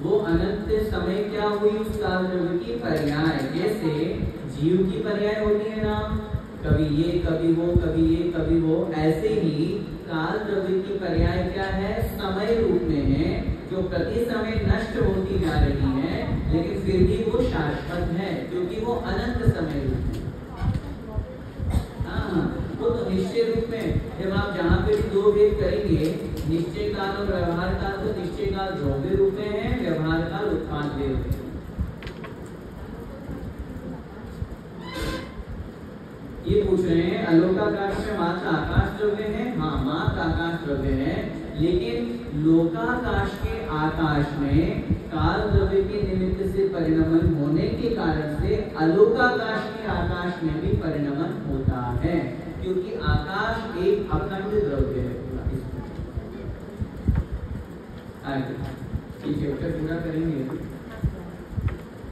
वो अनंत समय क्या हुई? उस काल द्रव्य की पर्याय। जैसे जीव की पर्याय होती है ना, कभी ये कभी वो, कभी ये कभी वो, ऐसे ही काल द्रव्य की पर्याय क्या है? समय रूप में है, जो प्रति समय नष्ट होती जा रही है, लेकिन फिर भी वो शाश्वत है क्योंकि वो अनंत समय रूप में। हाँ, वो तो निश्चय रूप में जब आप जहाँ पे भी दो भेद करेंगे, निश्चय काल और व्यवहार काल, तो निश्चय काल द्रव्य रूप में है, व्यवहार काल उत्पाद रूप में। ये पूछ रहे हैं, अलोकाकाश में मात्र आकाश द्रव्य है? हाँ, मात्र आकाश द्रव्य है, लेकिन लोकाकाश के आकाश में काल द्रव्य के निमित्त से परिणमन होने के कारण से अलोकाकाश के आकाश में भी परिणमन होता है, क्योंकि आकाश एक अखंड द्रव्य है। आगे ठीक है, उत्तर पूरा करेंगे।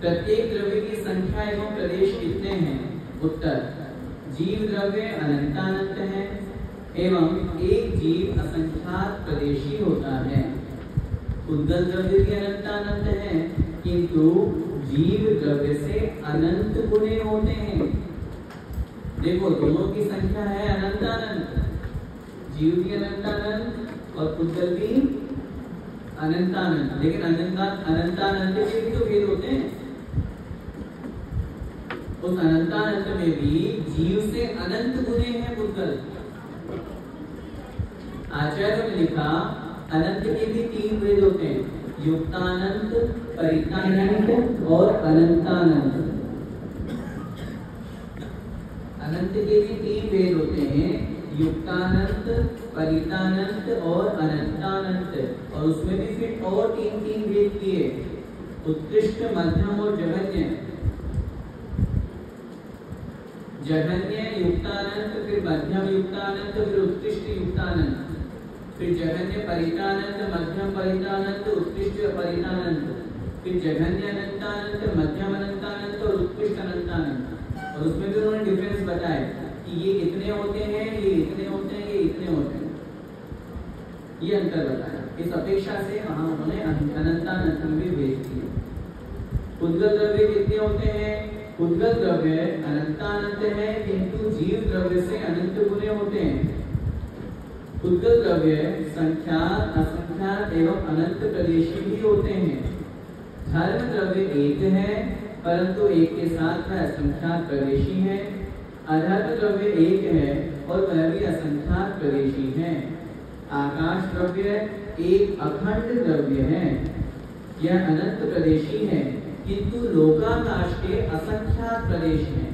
प्रत्येक द्रव्य की संख्या एवं प्रदेश कितने हैं? उत्तर, जीव द्रव्य अनंतानंत है एवं एक जीव असंख्यात प्रदेशी होता है। उद्गत द्रव्य भी अनंतानंत है, किंतु जीव द्रव्य से अनंत गुणे होते हैं। देखो, दोनों की संख्या है अनंतानंत, जीव भी अनंतानंत और उद्गत भी अनंतानंत, लेकिन अनंतानंत के भी तो भेद होते हैं। उस अनंतानंत में भी जीव से अनंत गुणे हैं उद्गत। आचार्य ने लिखा, अनंत के भी 3 भेद होते हैं, युक्तानंत, परितानंत और अनंतानंत। अनंत के भी 3 भेद होते हैं, युक्तानंत, परितानंत और अनंतानंत। और उसमें भी फिर और 3 भेद किए, उत्कृष्ट, मध्यम और जघन्य। जघन्य युक्तानंत, फिर मध्यम युक्तानंत, फिर उत्कृष्ट युक्तानंत, फिर जघन्य परितानंत, मध्यम परितानंत, उत्कृष्ट परितानंत, फिर जघन्य अनंतानंत, मध्यम अनंतानंत और उत्कृष्ट अनंतानंत। और उसमें भी उन्होंने डिफरेंस बताया कि ये इतने होते हैं, ये इतने होते हैं, ये इतने होते हैं, ये अंतर बताया। इस अपेक्षा से वहां उन्होंने अनंतानंत में भी भेज दिए। उद्गत द्रव्य कितने होते हैं? उद्गत द्रव्य अनंतानंत है, किंतु जीव द्रव्य से अनंत गुणे होते हैं। उद्गत द्रव्य संख्यात, असंख्यात एवं अनंत प्रदेशी भी होते हैं। धर्म द्रव्य एक है परंतु एक के साथ वह असंख्यात प्रदेशी है। अधर्म द्रव्य एक है और वह भी असंख्यात प्रदेशी है। आकाश द्रव्य एक अखंड द्रव्य है, यह अनंत प्रदेशी है, किंतु लोकाकाश के असंख्यात प्रदेश हैं।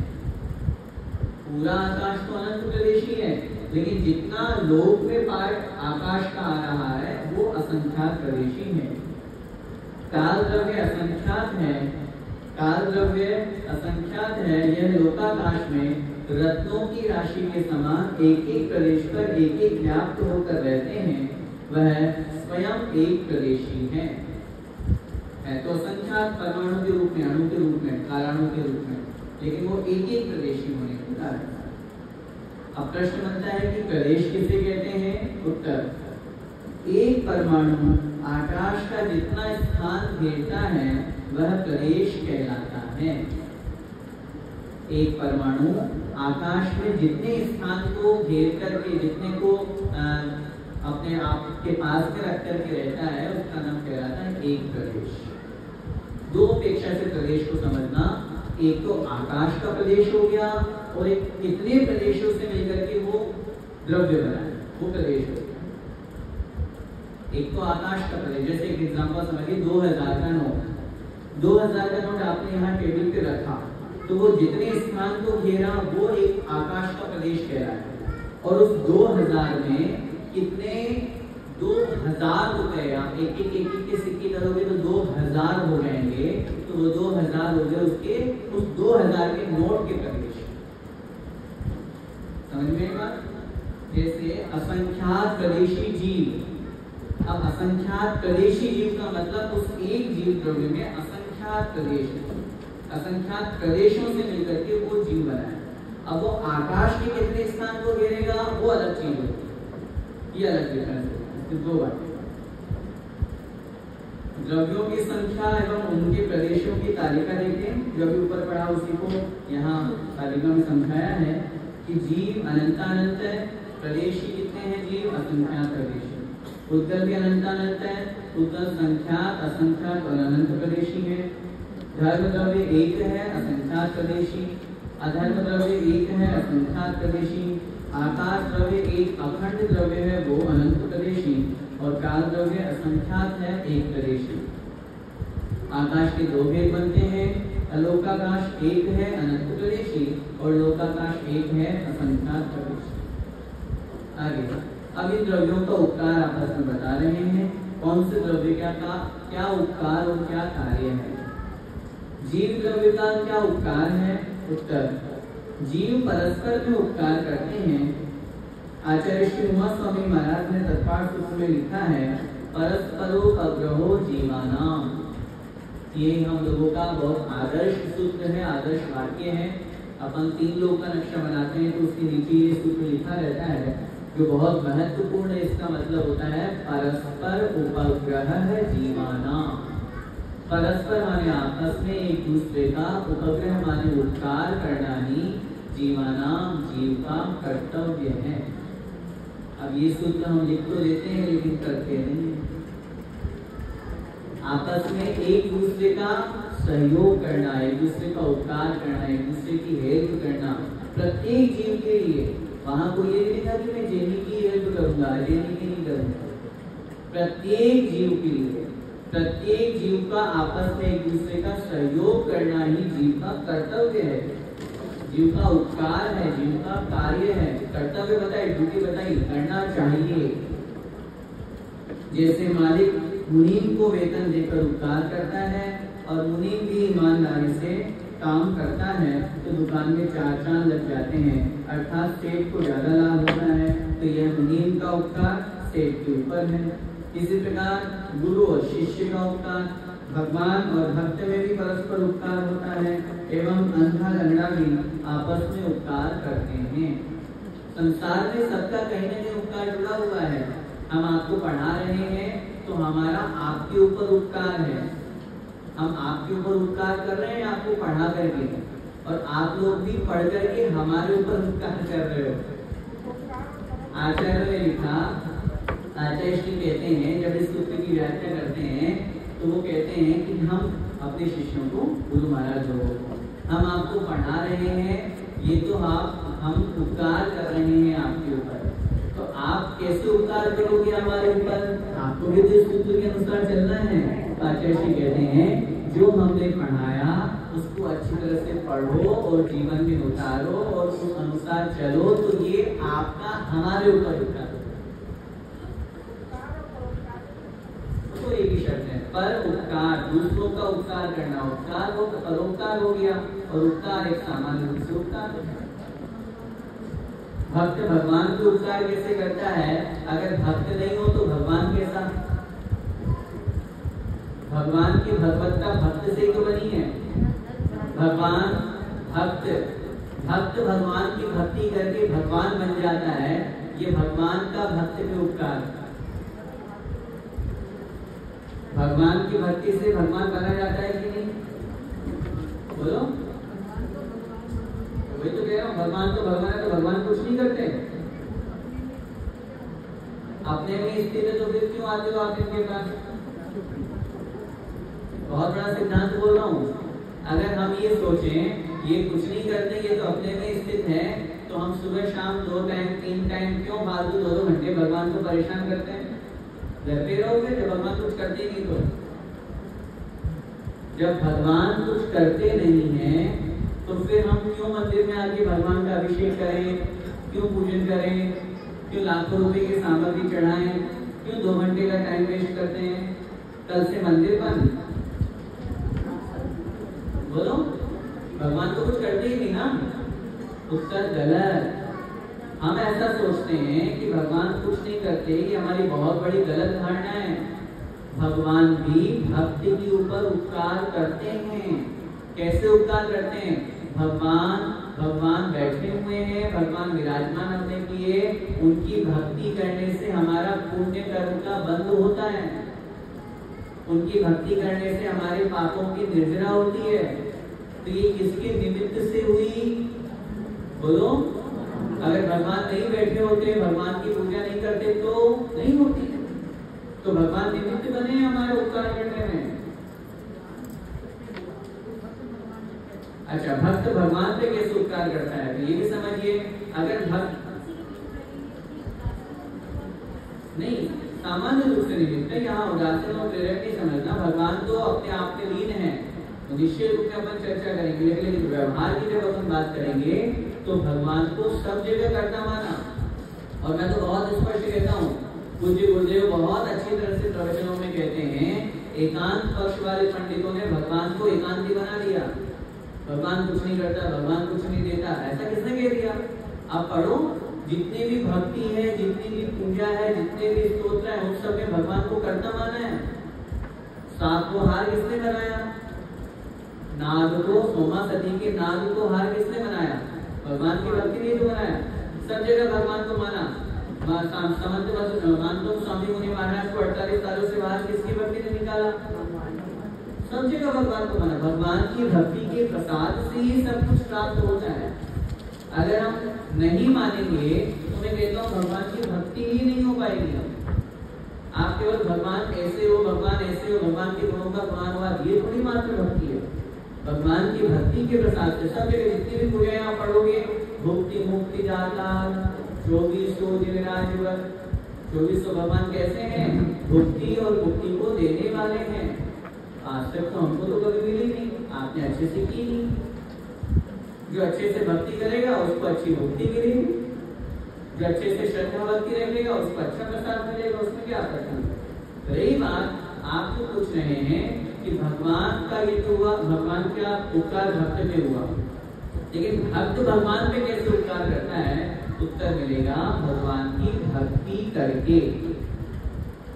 पूरा आकाश तो अनंत प्रदेशी है, लेकिन जितना लोक में पार्ट आकाश का आ रहा है वो असंख्यात प्रदेशी है। काल द्रव्य असंख्यात है, काल द्रव्य असंख्यात है, यह लोकाकाश में रत्नों की राशि के समान एक एक प्रदेश पर एक एक व्याप्त होकर रहते हैं। वह स्वयं एक प्रदेशी है तो असंख्यात परमाणु के रूप में, अणु के रूप में, कालाणु के रूप में, लेकिन वो एक एक प्रदेशी होने के कारण। अब प्रश्न बनता है कि प्रदेश किसे कहते हैं? उत्तर, एक परमाणु आकाश का जितना स्थान घेरता है वह प्रदेश कहलाता है। एक परमाणु आकाश में जितने स्थान को घेर करके, जितने को अपने आप के पास में रख करके रहता है उसका नाम कहलाता है एक प्रदेश। दो अपेक्षा से प्रदेश को समझना, एक तो आकाश का प्रदेश हो गया और एक कितने प्रदेशों से मिलकर के वो द्रव्य बना है, वो प्रदेश हो गया। एक तो आकाश का प्रदेश, जैसे एक एग्जांपल समझिए 2000 का नोट, 2000 का नोट आपने यहाँ टेबल पे रखा तो वो जितने स्थान को घेरा वो एक आकाश का प्रदेश कह रहा है। और उस 2000 में कितने 2000 रुपए आप एक एक के सिक्के करोगे तो 2000 हो जाएंगे, तो वो 2000 हो गए उसके उस 2000 के नोट के प्रदेश। समझ में बात? जैसे असंख्यात प्रदेशी जीव। अब असंख्यात प्रदेशी जीव का मतलब उस एक जीव द्रव्य में असंख्यात प्रदेश, असंख्यात प्रदेशों से मिलकर के वो जीव बना है। अब वो आकाश के कितने स्थान को घेरेगा वो अलग चीज होगी, ये अलग डिफरेंस है। दो बातें, द्रव्यों की संख्या एवं उनके प्रदेशों की तालिका देखें। जो भी ऊपर पढ़ा उसी को यहाँ तालिका में समझाया है कि जीव अनंतानंत है, प्रदेश ही कितने हैं जीव? असंख्यात प्रदेश। उद्गत भी अनंतानंत है, उद्गत संख्यात, असंख्यात और अनंत प्रदेशी है। धर्म द्रव्य एक है, असंख्यात प्रदेशी। अधर्म द्रव्य एक है, असंख्यात प्रदेशी। आकाश द्रव्य एक अखंड द्रव्य है, वो अनंत प्रदेशी। और काल द्रव्य असंख्यात है, एक प्रदेशी। आकाश के दो भेद बनते हैं, अलोकाकाश एक है अनंत प्रदेशी और लोकाकाश एक है असंख्यात प्रदेशी। आगे अब इन द्रव्यों का उपकार आपस में बता रहे हैं, कौन से द्रव्य का क्या उपकार और क्या कार्य है। जीव द्रव्य का क्या उपकार है? उत्तर, जीव परस्पर में उपकार करते हैं। आचार्य श्री उमा स्वामी महाराज ने तत्पाठ सूत्र में लिखा है, परस्परोपग्रहो जीवानाम। ये हम लोगों का बहुत आदर्श सूत्र है, आदर्श वाक्य है। अपन 3 लोग का नक्शा बनाते हैं तो उसके नीचे ये सूत्र लिखा रहता है जो बहुत महत्वपूर्ण है। इसका मतलब होता है परस्पर उपग्रह है जीवानाम। परस्पर माने आपस में एक दूसरे का, उपग्रह माने उपकार करना ही जीवानाम जीव का कर्तव्य है। अब ये सूत्र हम लिख तो लेते हैं लेकिन करते नहीं है। आपस में एक दूसरे का सहयोग करना, एक दूसरे का उपकार करना, एक दूसरे की हेल्प करना प्रत्येक जीव के लिए। वहां कोई ये नहीं था कि मैं जेनी की हेल्प करूंगा, जेनी की नहीं करूंगा। प्रत्येक जीव के लिए, प्रत्येक जीव का आपस में एक दूसरे का सहयोग करना ही जीव का कर्तव्य है, जीव का उपकार है, जीव का कार्य है। कर्तव्य बताइए, ड्यूटी बताइए, करना चाहिए। जैसे मालिक मुनीम को वेतन देकर उपकार करता है और मुनीम भी ईमानदारी से काम करता है तो दुकान में 4 चांद लग जाते हैं, अर्थात सेठ को ज्यादा लाभ होता है। तो यह मुनीम का उपकार सेठ के ऊपर है। इसी प्रकार गुरु और शिष्य का उपकार, भगवान और भक्त में भी परस्पर उपकार होता है एवं अंधा लंगड़ा भी आपस में उपकार करते हैं। संसार में सबका कहीं न कहीं उपकार जुड़ा हुआ है। हम आपको पढ़ा रहे हैं तो हमारा आपके ऊपर उपकार है, हम आपके ऊपर उपकार कर रहे हैं आपको पढ़ा करके, और आप लोग भी पढ़ करके हमारे ऊपर उपकार कर रहे हो। आचार्य ने लिखा, आचार्य श्री कहते हैं जब इस सूत्र की व्याख्या करते हैं तो वो कहते हैं कि हम अपने शिष्यों को गुरु महाराज हो, हम आपको पढ़ा रहे हैं, ये तो हम उपकार कर रहे हैं आपके ऊपर, तो आप कैसे उपकार करोगे हमारे ऊपर? आपको भी तो इस सूत्र के अनुसार चलना है। आचार्य श्री कहते हैं जो हमने पढ़ाया उसको अच्छी तरह से पढ़ो और जीवन में उतारो और उस अनुसार चलो, तो ये आपका हमारे ऊपर उपकार हो। तो एक ही शर्त है, पर उपकार, दूसरों का उपकार करना, उपकार हो तो परोपकार हो गया, और उपकार एक सामान्य रूप से उपकार हो गया। भक्त भगवान को उपकार कैसे करता है? अगर भक्त नहीं हो तो भगवान कैसा? भगवान की भगवत्ता भक्त से ही तो बनी है। भगवान भक्त, भक्त भगवान की भक्ति करके भगवान बन जाता है, ये भगवान का भक्त में उपकार। भगवान की भक्ति से भगवान बना जाता है कि नहीं? बोलो, वही तो कह रहा हूँ, भगवान तो भगवान है, तो भगवान कुछ नहीं करते। अपने में स्थित है तो फिर क्यों आते हो आप इनके पास? बहुत बड़ा सिद्धांत बोल रहा हूँ। अगर हम ये सोचें ये कुछ नहीं करते, ये तो अपने में स्थित है, तो हम सुबह शाम 2 टाइम 3 टाइम क्यों फालतू 2-2 घंटे भगवान को परेशान करते हैं? डरते रहोगे जब भगवान कुछ करते नहीं तो। जब भगवान कुछ करते नहीं है तो फिर हम क्यों मंदिर में आके भगवान का अभिषेक करें, क्यों पूजन करें, क्यों लाखों रुपए की सामग्री चढ़ाएं, क्यों 2 घंटे का टाइम वेस्ट करते हैं? कल से मंदिर बंद। बोलो, भगवान तो कुछ करते ही नहीं ना। उत्तर गलत। हम ऐसा सोचते हैं कि भगवान कुछ नहीं करते, ये हमारी बहुत बड़ी गलत धारणा है। भगवान भी भक्ति के ऊपर उपकार करते हैं। कैसे उपकार करते हैं? भगवान बैठे हुए हैं, भगवान विराजमान अपने किए, उनकी भक्ति करने से हमारा पुण्य कर्म का बंद होता है, उनकी भक्ति करने से हमारे पापों की निर्जरा होती है। तो ये किसके निमित्त से हुई? बोलो, अगर भगवान नहीं बैठे होते, भगवान की पूजा नहीं करते तो नहीं होती। तो भगवान निमित्त बने हमारे उपकार करने में। अच्छा, भक्त भगवान पे कैसे उपकार करता है? तो ये भी समझिए, अगर भक्त नहीं, सामान्य रूप से निमित्त है, यहाँ उदासीन और प्रेरक नहीं समझना। भगवान तो अपने आप में लीन है, तो निश्चित रूप से अपन चर्चा करेंगे, लेकिन व्यवहार की जब अपन बात करेंगे तो भगवान को सब जगह करना माना। और मैं तो बहुत स्पष्ट कहता हूँ, पूज्य गुरुदेव बहुत अच्छी तरह से प्रवचनों में कहते हैं, एकांत पक्ष वाले पंडितों ने भगवान को एकांती बना दिया। भगवान कुछ नहीं करता, भगवान कुछ नहीं देता, ऐसा किसने कह दिया? आप पढ़ो, जितनी भी भक्ति है, जितनी भी पूजा है, जितने भी स्तोत्र है, उन सब में भगवान को करता माना है। सांप को हार किसने बनाया? नाग को, सोमा सती के नाग को हार किसने बनाया? भगवान की भक्ति नहीं तो बनाया। सब जगह भगवान को माना। समंत स्वामी मुनि महाराज को 48 सालों से बाहर किसकी भक्ति ने निकाला? सब जगह भगवान को माना। भगवान की भक्ति के प्रसाद से ही सब कुछ प्राप्त होता है। अगर हम नहीं मानेंगे तो मैं कहता हूँ भगवान की भक्ति ही नहीं हो पाएगी। आप केवल भगवान ऐसे हो, भगवान ऐसे हो, भगवान के गुणों का गुणानुवाद, ये थोड़ी मात्र भक्ति है। भगवान की भक्ति के प्रसाद से सब जगह जितनी भी पूजा यहाँ पढ़ोगे, भुक्ति मुक्ति दाता 2400 दिव्यराजवर, 2400 भगवान कैसे हैं? भुक्ति और मुक्ति को देने वाले हैं। आज तक तो हमको तो कभी मिली नहीं, आपने अच्छे से की नहीं। जो अच्छे से भक्ति करेगा उसको अच्छी मुक्ति मिलेगी, जो अच्छे से श्रद्धा भक्ति रखेगा उसको अच्छा प्रसाद मिलेगा, उसमें क्या प्रश्न? रही बात, आप तो पूछ रहे हैं कि भगवान का ये तो हुआ, भगवान का उपकार भक्त पे हुआ, लेकिन भक्त भगवान पे कैसे उपकार करता है? उत्तर मिलेगा भगवान की भक्ति करके।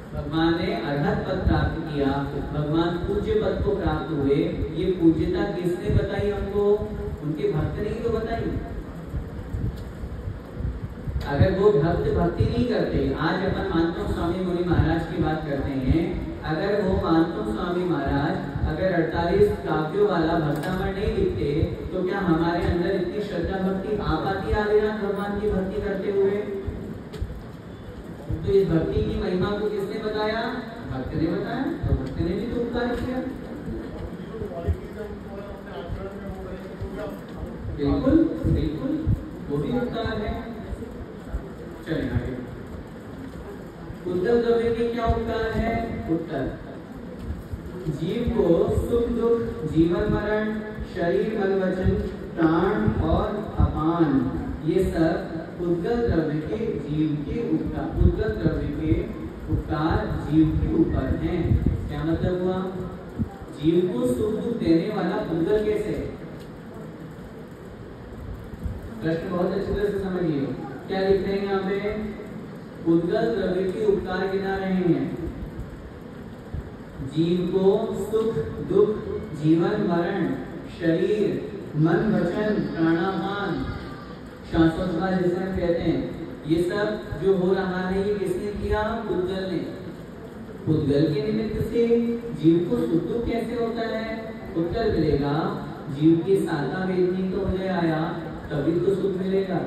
भगवान ने अरहत पद प्राप्त किया, भगवान पूज्य पद को प्राप्त हुए। ये पूज्यता किसने बताई हमको? उनके भक्त ने ही तो बताई। अगर वो भक्त भक्ति नहीं करते, आज अपन मानतों स्वामी मुनि महाराज की बात करते हैं, अगर वो मानतों स्वामी महाराज अगर 48 काव्यों वाला भक्तामृत नहीं लिखते तो क्या हमारे अंदर इतनी श्रद्धा भक्ति आ पाती? आदिनाथ भगवान की भक्ति करते हुए तो इस भक्ति की महिमा को किसने बताया? भक्त ने बताया। तो भक्त ने भी तो उपकार किया। बिल्कुल बिल्कुल, वो भी उपकार है। चलिए आगे। उद्गल द्रव्य के क्या उपकार है? उत्तर, जीव को सुख दुख, जीवन मरण, शरीर मन वचन, प्राण और अपान, ये सब उद्गल द्रव्य के जीव के उपकार, उद्गल द्रव्य के उपकार जीव के ऊपर हैं। क्या मतलब हुआ? जीव को सुख दुख देने वाला उद्गल कैसे? प्रश्न बहुत अच्छी तरह से समझिए। क्या लिख रहे हैं यहाँ पे? उद्गल द्रव्य के उपकार गिना रहे हैं। जीव को सुख दुख, जीवन मरण, शरीर मन वचन, प्राणापान, श्वासोच्छ्वास जिसे हम कहते हैं, ये सब जो हो रहा है ये किसने किया? उद्गल ने। उद्गल के निमित्त से जीव को सुख दुख कैसे होता है? उत्तर मिलेगा, जीव की साता वेदनी तो उन्हें आया तभी तो सुख मिलेगा।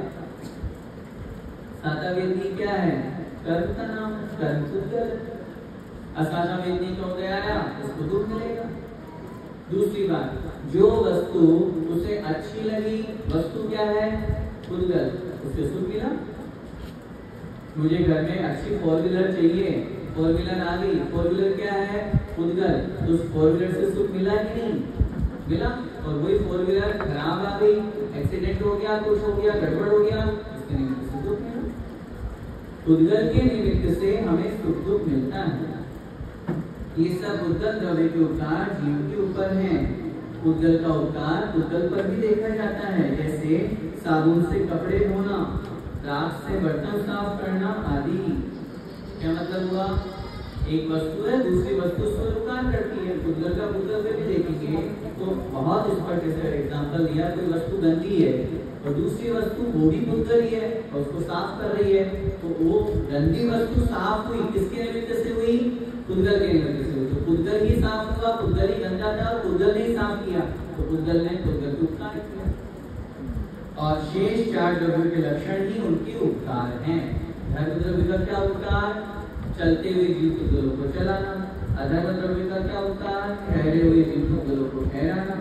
साता वेदनी क्या है? कर्म का नाम, कर्म उद्गल। असाता वेदनी का उदय आया, उसको दुख मिलेगा। दूसरी बात, जो वस्तु उसे अच्छी लगी, वस्तु क्या है? उद्गल, उसे सुख मिला। मुझे घर में अच्छी 4 व्हीलर चाहिए, 4 व्हीलर आ गई, 4 व्हीलर क्या है? उद्गल। तो उस 4 व्हीलर से सुख मिला कि नहीं? मिला। और वही 4 व्हीलर खराब आ गई, एक्सीडेंट हो गया, कुछ हो गया, गड़बड़ हो गया, इसके निमित्त से दुख मिला। उद्गल के निमित्त से हमें सुख दुख मिलता है। ये सब उद्गल द्रव्य के उपकार जीव के ऊपर हैं। उद्गल का उपकार उद्गल पर भी देखा जाता है, जैसे साबुन से कपड़े धोना, राख से बर्तन साफ करना आदि। क्या मतलब हुआ? एक वस्तु है, दूसरी वस्तु उसको उपकार करती है। उद्गल का उद्गल पे भी देखेंगे तो बहुत स्पष्ट से एग्जाम्पल दिया। कोई वस्तु गंदी है और दूसरी वस्तु वो भी उद्गल ही है और उसको साफ कर रही है, तो वो गंदी वस्तु साफ हुई किसके निमित्त से हुई? उद्गल के निमित्त से। तो उद्गल ही साफ हुआ, उद्गल ही गंदा था, उद्गल ने ही साफ किया, तो उद्गल ने उद्गल को उपकार किया। और शेष 4 द्रव्यों के लक्षण ही उनके उपकार हैं। धर्म द्रव्य का क्या उपकार? चलते हुए जीव के उद्गलों को चलाना। अधर्म द्रव्य का क्या उपकार? ठहरे हुए जीव के उद्गलों को ठहराना।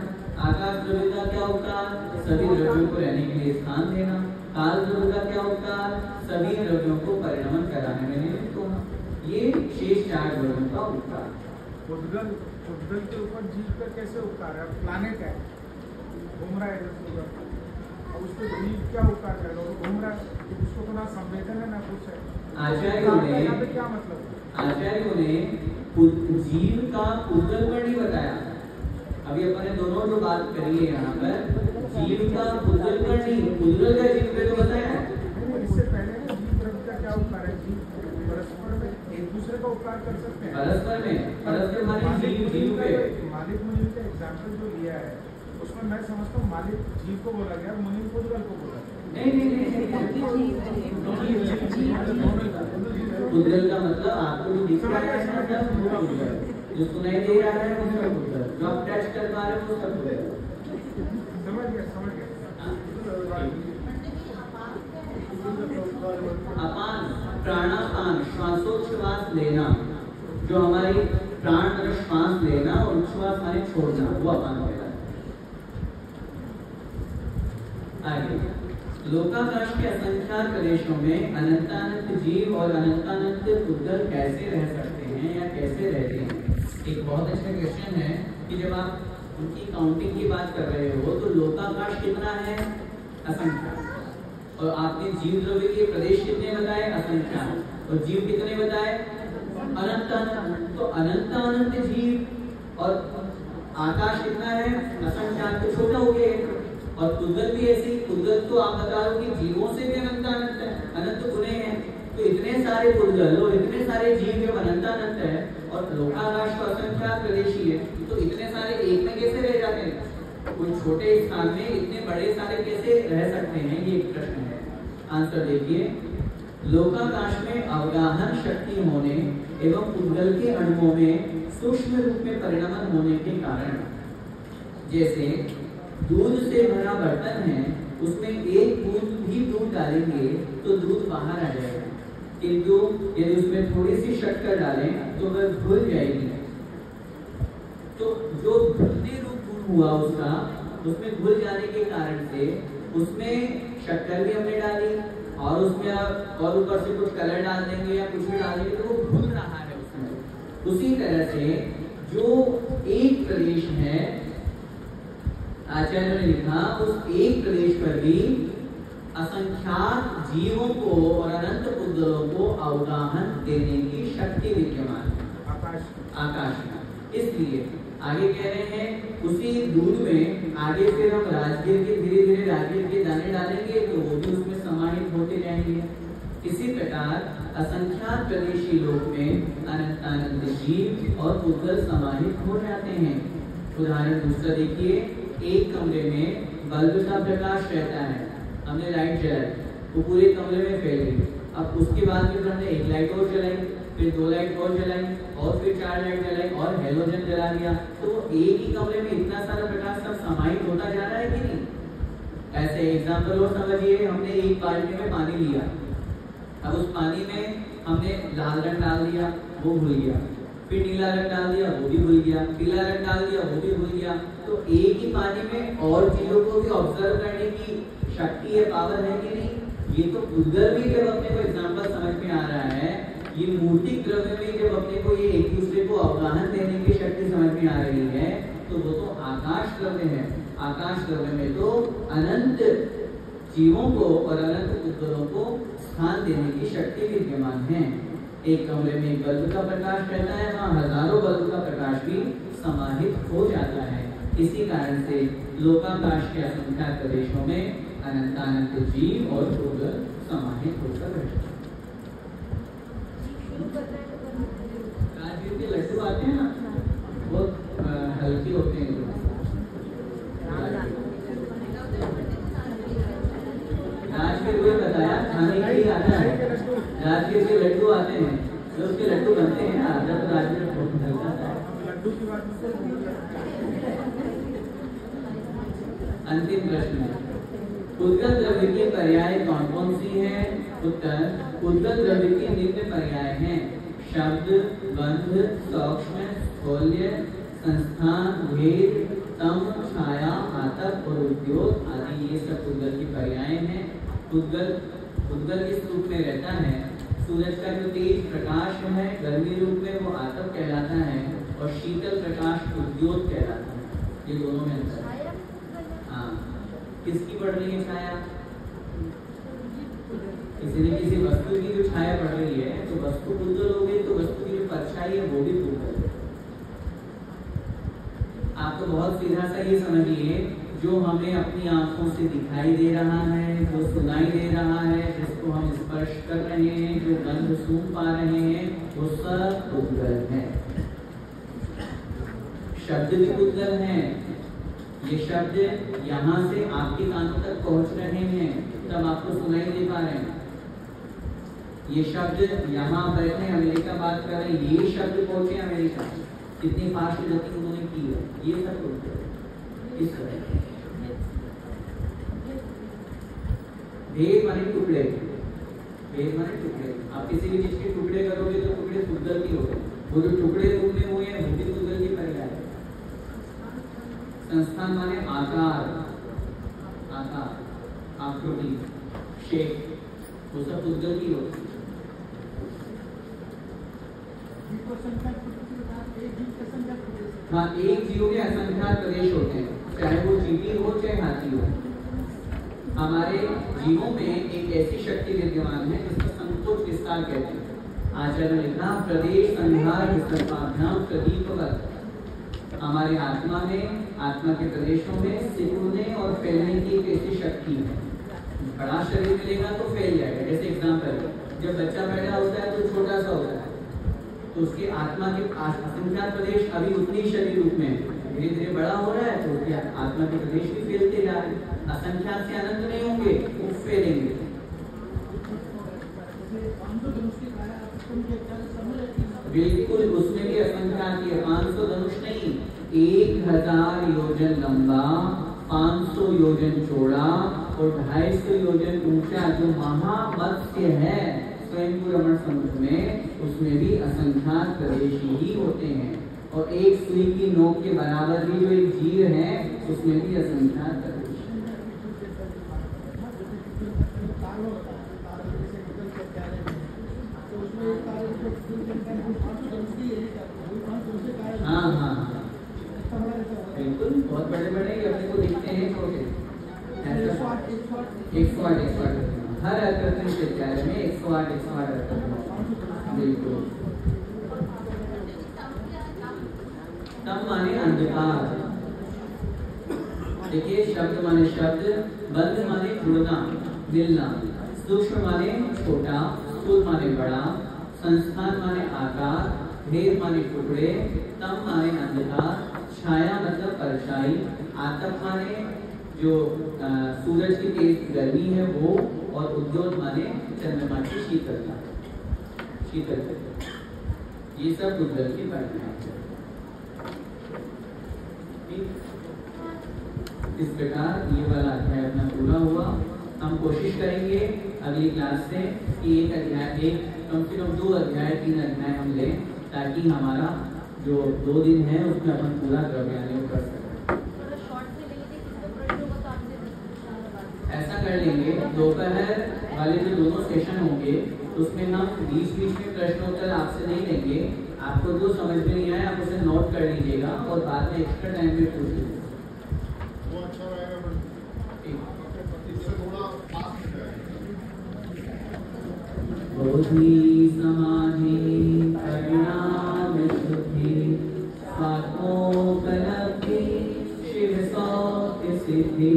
आकाश द्रव्य का क्या उपकार? सभी द्रव्यों को रहने के लिए स्थान देना। काल द्रव्य का क्या उपकार? सभी द्रव्यों को परिणमन कराने में निमित्त होना। ये शेष 4 द्रव्यों का उपकार। उद्गल के ऊपर जीव का कैसे उपकार है? प्लैनेट है, घूम रहा है इधर उधर, अब उसको जीव क्या उपकार करेगा? वो घूम रहा है, तो उसको तो ना संवेदन है ना कुछ है। आचार्यों ने क्या मतलब? आचार्यों ने जीव का उद्गल पर नहीं बताया। अभी अपन ने दोनों जो बात करी है यहाँ पर, जीव का उद्गल पर नहीं, उद्गल का जीव पे तो बताया है। इससे पहले जीव द्रव्य का क्या उपकार है? जीव परस्पर में एक दूसरे का उपकार कर सकते हैं। परस्पर माने जीव पे। मालिक मुनि का एग्जाम्पल जो लिया है उसमें मैं समझता हूँ मालिक जीव को बोला गया, मुनि को उद्गल को बोला गया। उद्गल का मतलब आपको जो दिख रहा है मतलब जो सुनाई दे रहा है वो सब उद्गल, जो आप टच कर पा रहे हो वो सब उद्गल। समझ गया। अपान, प्राणापान, श्वासोच्छ्वास लेना, जो हमारी प्राण मतलब श्वास लेना और उच्छ्वास माने छोड़ना, वो अपान कहलाता है। आगे लोकाकाश के असंख्यात प्रदेशों में अनंतानंत जीव और अनंतानंत उद्गल कैसे रह सकते हैं या कैसे रहते हैं? एक बहुत अच्छा क्वेश्चन है कि जब आप उनकी काउंटिंग की बात कर रहे हो तो लोकाकाश कितना है? असंख्यात। और आपने जीव द्रव्य के प्रदेश कितने बताए? असंख्यात। और जीव कितने बताए? अनंतानंत। तो अनंतानंत जीव और आकाश कितना है? असंख्यात। तो छोटा हो गया। और उद्गल भी ऐसी, उद्गल तो आप बता रहे हो कि जीवों से भी अनंतानंत है, अनंत गुणे हैं। तो इतने सारे उद्गल और इतने सारे जीव जब अनंतानंत है और लोकाकाश तो असंख्यात प्रदेशी है, तो इतने सारे एक में कैसे रह जाते हैं? कोई छोटे स्थान में इतने बड़े सारे कैसे रह सकते हैं? ये एक प्रश्न है। आंसर देखिए, लोकाकाश में अवगाहन शक्ति होने एवं उद्गल के अणुओं में सूक्ष्म रूप में परिणमन होने के कारण, जैसे दूध से भरा बर्तन है, उसमें एक बूंद भी दूध डालेंगे तो दूध बाहर आ जाएगा। किंतु यदि उसमें थोड़ी सी शक्कर डालें तो वह घुल जाएगी। तो जो घुलने रूप गुण हुआ उसका, उसमें घुल जाने के कारण से उसमें शक्कर भी हमने डाली और उसमें और ऊपर से कुछ कलर डाल देंगे या कुछ भी डाल देंगे तो वो घुल रहा है उसमें। उसी तरह से जो एक प्रदेश है, आचार्य ने लिखा उस एक प्रदेश पर भी असंख्यात जीवों को और अनंत पुद्गलों को अवगाहन देने की शक्ति विद्यमान है आकाश में। इसलिए आगे कह रहे हैं उसी दूध में आगे फिर हम राजगीर के धीरे धीरे राजगीर के दाने डालेंगे तो वो भी उसमें समाहित होते जाएंगे। इसी प्रकार असंख्यात प्रदेशी लोक में अनंत जीव और पुद्गल समाहित हो जाते हैं। उदाहरण दूसरा देखिए, एक कमरे में बल्ब का प्रकाश रहता है, हमने लाइट जलाई, वो पूरे कमरे में फैल गई। अब उसके बाद में हमने एक लाइट और जलाई, फिर 2 लाइट और जलाई और फिर 4 लाइट जलाई और हेलोजन जला दिया, तो एक ही कमरे में इतना सारा प्रकाश सब समाहित होता जा रहा है कि नहीं। ऐसे एग्जाम्पल और समझिए, हमने एक बाल्टी में पानी लिया, अब उस पानी में हमने लाल रंग डाल दिया, वो भूल गया, फिर नीला रंग डाल दिया, वो भी भूल गया, पीला रंग डाल दिया, वो भी भूल गया। तो एक ही पानी में और चीजों को भी ऑब्जर्व करने की शक्ति है, पावर है कि नहीं। ये तो पुद्गल भी जब अपने को एग्जाम्पल समझ में आ रहा है, ये मूर्तिक द्रव्य में जब अपने को ये एक दूसरे को अवगाहन देने की शक्ति समझ में आ रही है, तो वो तो आकाश द्रव्य है। आकाश द्रव्य में तो अनंत जीवों को और अनंत पुद्गलों को स्थान देने की शक्ति विद्यमान है। एक कमरे में एक बल्ब का प्रकाश रहता है, वहाँ हजारों बल्ब का प्रकाश भी समाहित हो जाता है। इसी कारण से लोकाकाश के असंख्यात प्रदेशों में अनंत जीव और पुद्गल समाहित होकर रहते हैं। राजगीर के लड्डू आते हैं ना, बहुत हल्के होते हैं। राजगीर को बताया खाने के लिए आता है, राजगीर के लड्डू आते हैं, जो उसके लड्डू बनते हैं ना, जब राजगीर लड्डू की बात। अंतिम प्रश्न, पुद्गल द्रव्य के पर्याय कौन कौन सी है? उत्तर, पुद्गल द्रव्य के निम्न पर्याय हैं: शब्द, गंध, सूक्ष्म, स्थूल्य, संस्थान, भेद, तम, छाया, आतप और उद्योग आदि, ये सब पुद्गल के पर्याय हैं। पुद्गल इस रूप में रहता है, सूरज का जो तेज प्रकाश है गर्मी रूप में वो आतप कहलाता है और शीतल प्रकाश उद्योग कहलाता है। ये दोनों में अंतर है। हाँ, किसकी पड़ रही है छाया? किसी न किसी वस्तु की जो छाया पड़ रही है तो वस्तु पुद्गल हो गई, तो वस्तु की जो परछाई है वो भी पुद्गल है। आप तो बहुत सीधा सा ये समझिए, जो हमें अपनी आंखों से दिखाई दे रहा है, जो सुनाई दे रहा है, जिसको हम स्पर्श कर रहे हैं, जो गंध सूंघ पा रहे हैं, वो सब पुद्गल है। शब्द भी पुद्गल है। ये शब्द यहाँ से आपके कानों तक पहुंच रहे हैं, तब आपको सुनाई दे पा रहे हैं। ये शब्द यहाँ बैठे अमेरिका बात कर रहे हैं, ये शब्द पहुंचे अमेरिका, कितनी फास्ट गति उन्होंने की है, ये सब पुद्गल। इस तरह भेद माने टुकड़े, भेद माने टुकड़े। आप किसी भी चीज के टुकड़े करोगे तो टुकड़े पुद्गल की हो गए, वो जो टुकड़े रूप में हुए हैं वो भी पुद्गल की पर्याय है। संस्थान माने आकार, आकार, आकृति, शेप, वो सब पुद्गल की होती है। हाँ, एक जीव के असंख्यात प्रदेश होते हैं, चाहे वो चींटी हो चाहे हाथी हो। हमारे जीवों में एक ऐसी शक्ति विद्यमान है जिसको संकोच विस्तार कहते हैं। आचार्य ने लिखा, प्रदेश संहार विसर्पाभ्याम प्रदीपवत। हमारे आत्मा में, आत्मा के प्रदेशों में सिकुड़ने और फैलने की एक ऐसी शक्ति है। बड़ा शरीर मिलेगा तो फैल जाएगा। जैसे एग्जाम्पल, जब बच्चा पैदा होता है तो छोटा सा होता है, तो उसके आत्मा के असंख्यात प्रदेश अभी उतनी शरीर रूप में, धीरे धीरे बड़ा हो रहा है तो उसके आत्मा के प्रदेश भी फैलते जा रहे हैं। असंख्यात से अनंत नहीं होंगे, वो फैलेंगे। बिल्कुल, उसमें भी असंख्यात ही है। 500 धनुष नहीं, 1000 योजन लंबा, 500 योजन चौड़ा और 250 योजन ऊंचा जो महामत्स्य है, स्वयंभू रमण समुद्र में, उसमें भी असंख्यात प्रदेश ही होते हैं, और एक सुई की नोक के बराबर भी जो एक जीव है उसमें भी असंख्यात प्रदेश। हाँ हाँ बिल्कुल, बहुत बड़े बड़े अपने को दिखते हैं छोटे। 108 हर अर्थकृत विद्यालय में 108 बिल्कुल। तम माने अंधकार। देखिए, शब्द माने शब्द, बंध माने जुड़ना मिलना, सूक्ष्म माने छोटा, स्थूल माने बड़ा, संस्थान माने आकार, भेद माने टुकड़े, तम माने अंधकार, छाया मतलब परछाई, आतप माने जो सूरज की तेज गर्मी है वो, और उद्योत माने चंद्रमा की शीतलता। ये सब उद्गल की परिभाषा है। इस प्रकार ये वाला अध्याय अपना पूरा हुआ। हम कोशिश करेंगे अगली क्लास से कि एक अध्याय, कम से कम 2 अध्याय 3 अध्याय हम लें, ताकि हमारा जो 2 दिन है उसमें अपन पूरा द्रव्यालय कर सकें। ऐसा कर लेंगे, दोपहर वाले जो दोनों सेशन होंगे उसमें हम बीच में प्रश्नोत्तर आपसे नहीं लेंगे। आपको जो समझ में नहीं आया आप उसे नोट कर लीजिएगा और बाद में एक्स्ट्रा टाइम में पूछ लीजिएगा। वो अच्छा रहेगा, इससे थोड़ा फास्ट है। बोधि समाधि परिणाम शुद्धि स्वात्मोपलब्धि शिव सौख्य सिद्धि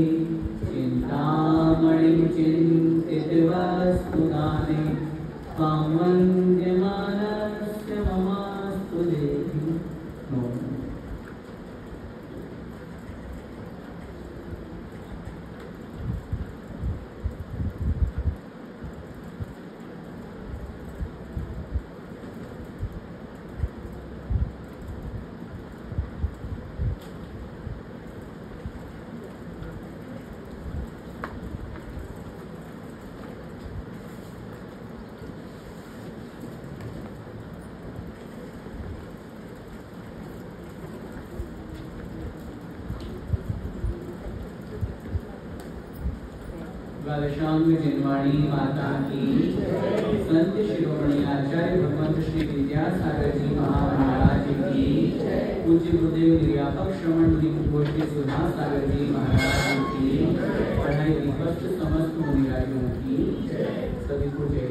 चिंतामणि चिंतित वस्तुदाने कामवन्द्यमानस्य ममास्तु देहि। जिनवाणी माता की, संत शिरोमणि आचार्य भगवंत श्री विद्यासागर जी महाराज की, पूज्य गुरुदेव निर्यापक श्रवण मुनि गोष्ठी सुधा सागर जी महाराज की, पढ़ाई विपक्ष समस्त मुनिराजों की, सभी को जय।